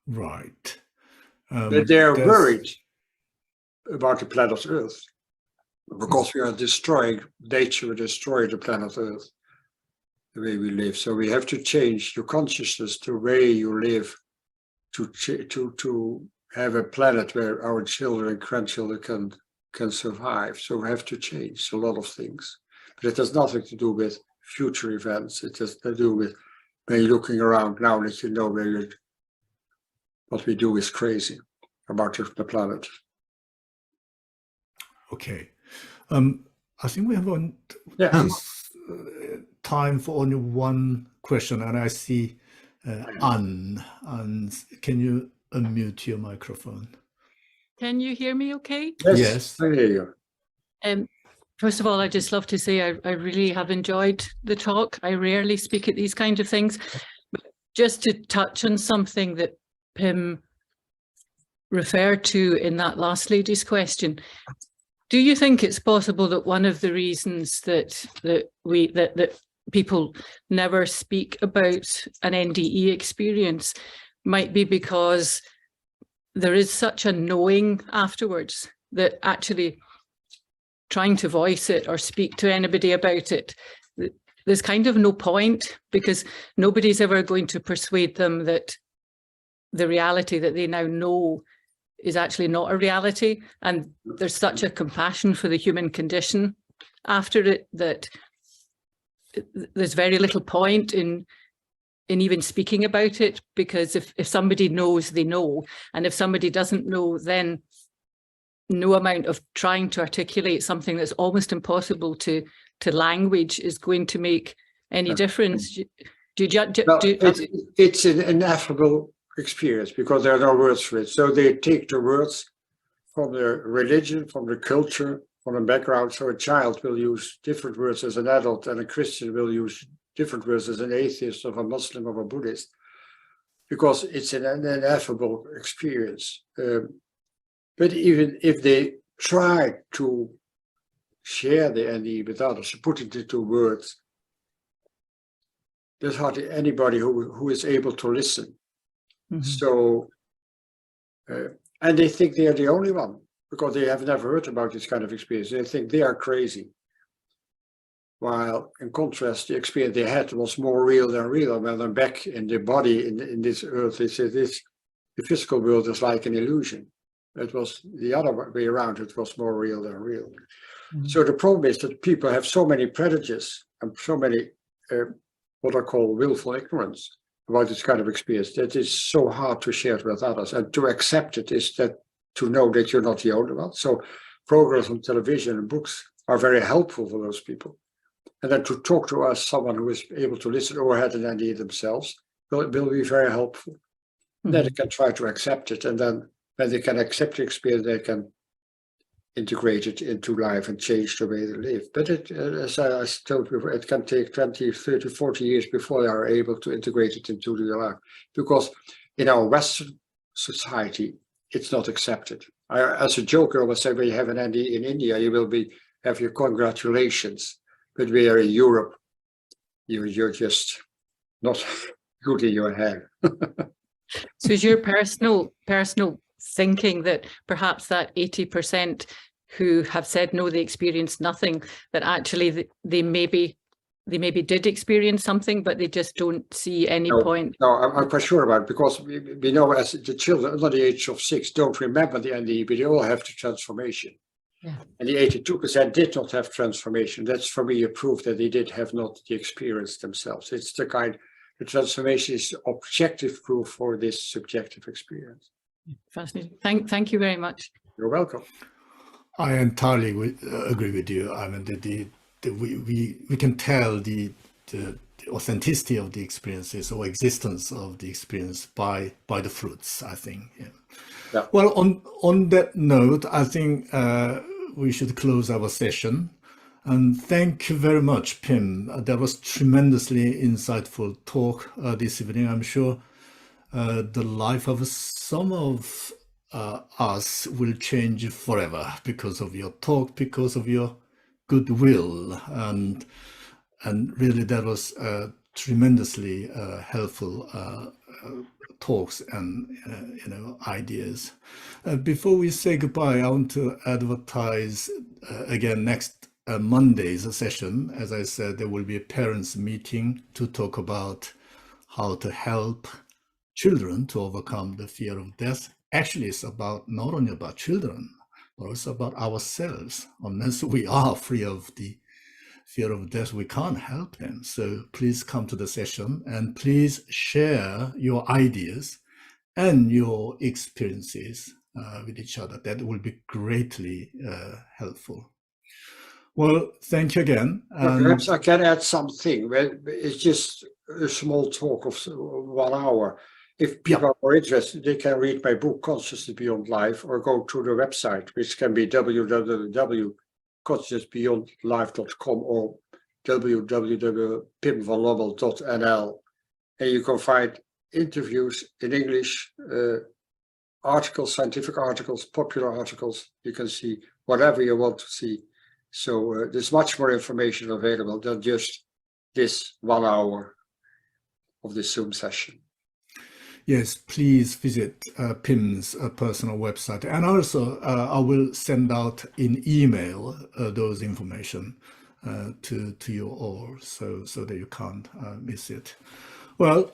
Right. But they're worried about the planet Earth, because we are destroying nature, we're destroying the planet Earth, the way we live. So we have to change your consciousness, the way you live, to have a planet where our children and grandchildren can survive. So we have to change a lot of things. But it has nothing to do with future events. It has to do with when you're looking around now that you know what we do is crazy about the planet. Okay. I think we have time for only one question, and I see Anne. And can you unmute your microphone? Can you hear me okay? Yes. I hear you. First of all, I just love to say I really have enjoyed the talk. I rarely speak at these kind of things. But just to touch on something that Pim referred to in that last lady's question, do you think it's possible that one of the reasons that people never speak about an NDE experience might be because there is such a knowing afterwards that actually trying to voice it or speak to anybody about it, there's kind of no point, because nobody's ever going to persuade them that the reality that they now know is actually not a reality. And there's such a compassion for the human condition after it that there's very little point in even speaking about it, because if somebody knows, they know. And if somebody doesn't know, then no amount of trying to articulate something that's almost impossible to language is going to make any difference. It's an ineffable experience, because there are no words for it. So they take the words from the religion, from the culture, from the background. So a child will use different words as an adult, and a Christian will use different words as an atheist, or a Muslim, or a Buddhist, because it's an ineffable experience. But even if they try to share the NDE with others, put it into words, there's hardly anybody who is able to listen. Mm-hmm. So, and they think they are the only one, because they have never heard about this kind of experience. They think they are crazy. While in contrast, the experience they had was more real than real. When they're back in the body, in this earth, they say the physical world is like an illusion. It was the other way around. It was more real than real. Mm-hmm. So the problem is that people have so many prejudices and so many what I call willful ignorance about this kind of experience that it's so hard to share it with others. And to accept it is that to know that you're not the only one. So programs on television and books are very helpful for those people. And then to talk to us, someone who is able to listen or had an idea themselves, will be very helpful. Mm-hmm. Then they can try to accept it, and then when they can accept the experience, they can integrate it into life and change the way they live. But as I told you, it can take 20, 30, 40 years before they are able to integrate it into their life. Because in our Western society, it's not accepted. As a joke, I always say, when you have an NDE in India, you will have your congratulations. But we are in Europe, you're just not good in your head. So is your personal thinking that perhaps that 80% who have said no, they experienced nothing, that actually they maybe did experience something, but they just don't see any point. No, I'm quite sure about it, because we know as the children under the age of 6 don't remember the NDE, but they all have the transformation. Yeah. And the 82% did not have transformation. That's for me a proof that they did have not the experience themselves. It's the transformation is objective proof for this subjective experience. Fascinating. Thank you very much. You're welcome. I entirely agree with you. I mean, we can tell the authenticity of the experiences or existence of the experience by the fruits, I think. Yeah. Yeah. Well, on that note, I think we should close our session. And thank you very much, Pim. That was tremendously insightful talk this evening. I'm sure the life of some of us will change forever because of your talk, because of your goodwill, and really that was tremendously helpful talks and ideas. Before we say goodbye, I want to advertise again next Monday's session. As I said, there will be a parents' meeting to talk about how to help children to overcome the fear of death. Actually, it's about not only about children, but also about ourselves. Unless we are free of the fear of death, we can't help them. So please come to the session and please share your ideas and your experiences with each other. That will be greatly helpful. Well, thank you again. Perhaps I can add something. It's just a small talk of 1 hour. If people are more interested, they can read my book, Consciousness Beyond Life, or go to the website, which can be www.consciousnessbeyondlife.com or www.pimvanlommel.nl. And you can find interviews in English, articles, scientific articles, popular articles. You can see whatever you want to see. So there's much more information available than just this 1 hour of the Zoom session. Yes, please visit Pim's personal website. And also, I will send out in email those information to you all, so that you can't miss it. Well,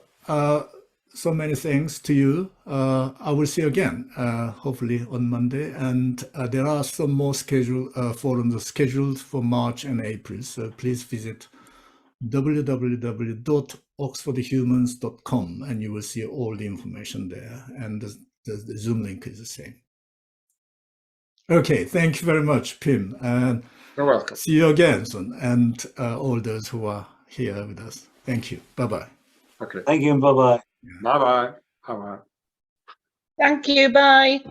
so many thanks to you. I will see you again, hopefully on Monday. And there are some more forums scheduled for March and April. So please visit www.oxfordhumans.com and you will see all the information there. And the Zoom link is the same. Okay, thank you very much, Pim. And you're welcome. See you again soon. And all those who are here with us. Thank you. Bye-bye. Okay. Thank you and bye-bye. Bye-bye. Bye-bye. Thank you. Bye.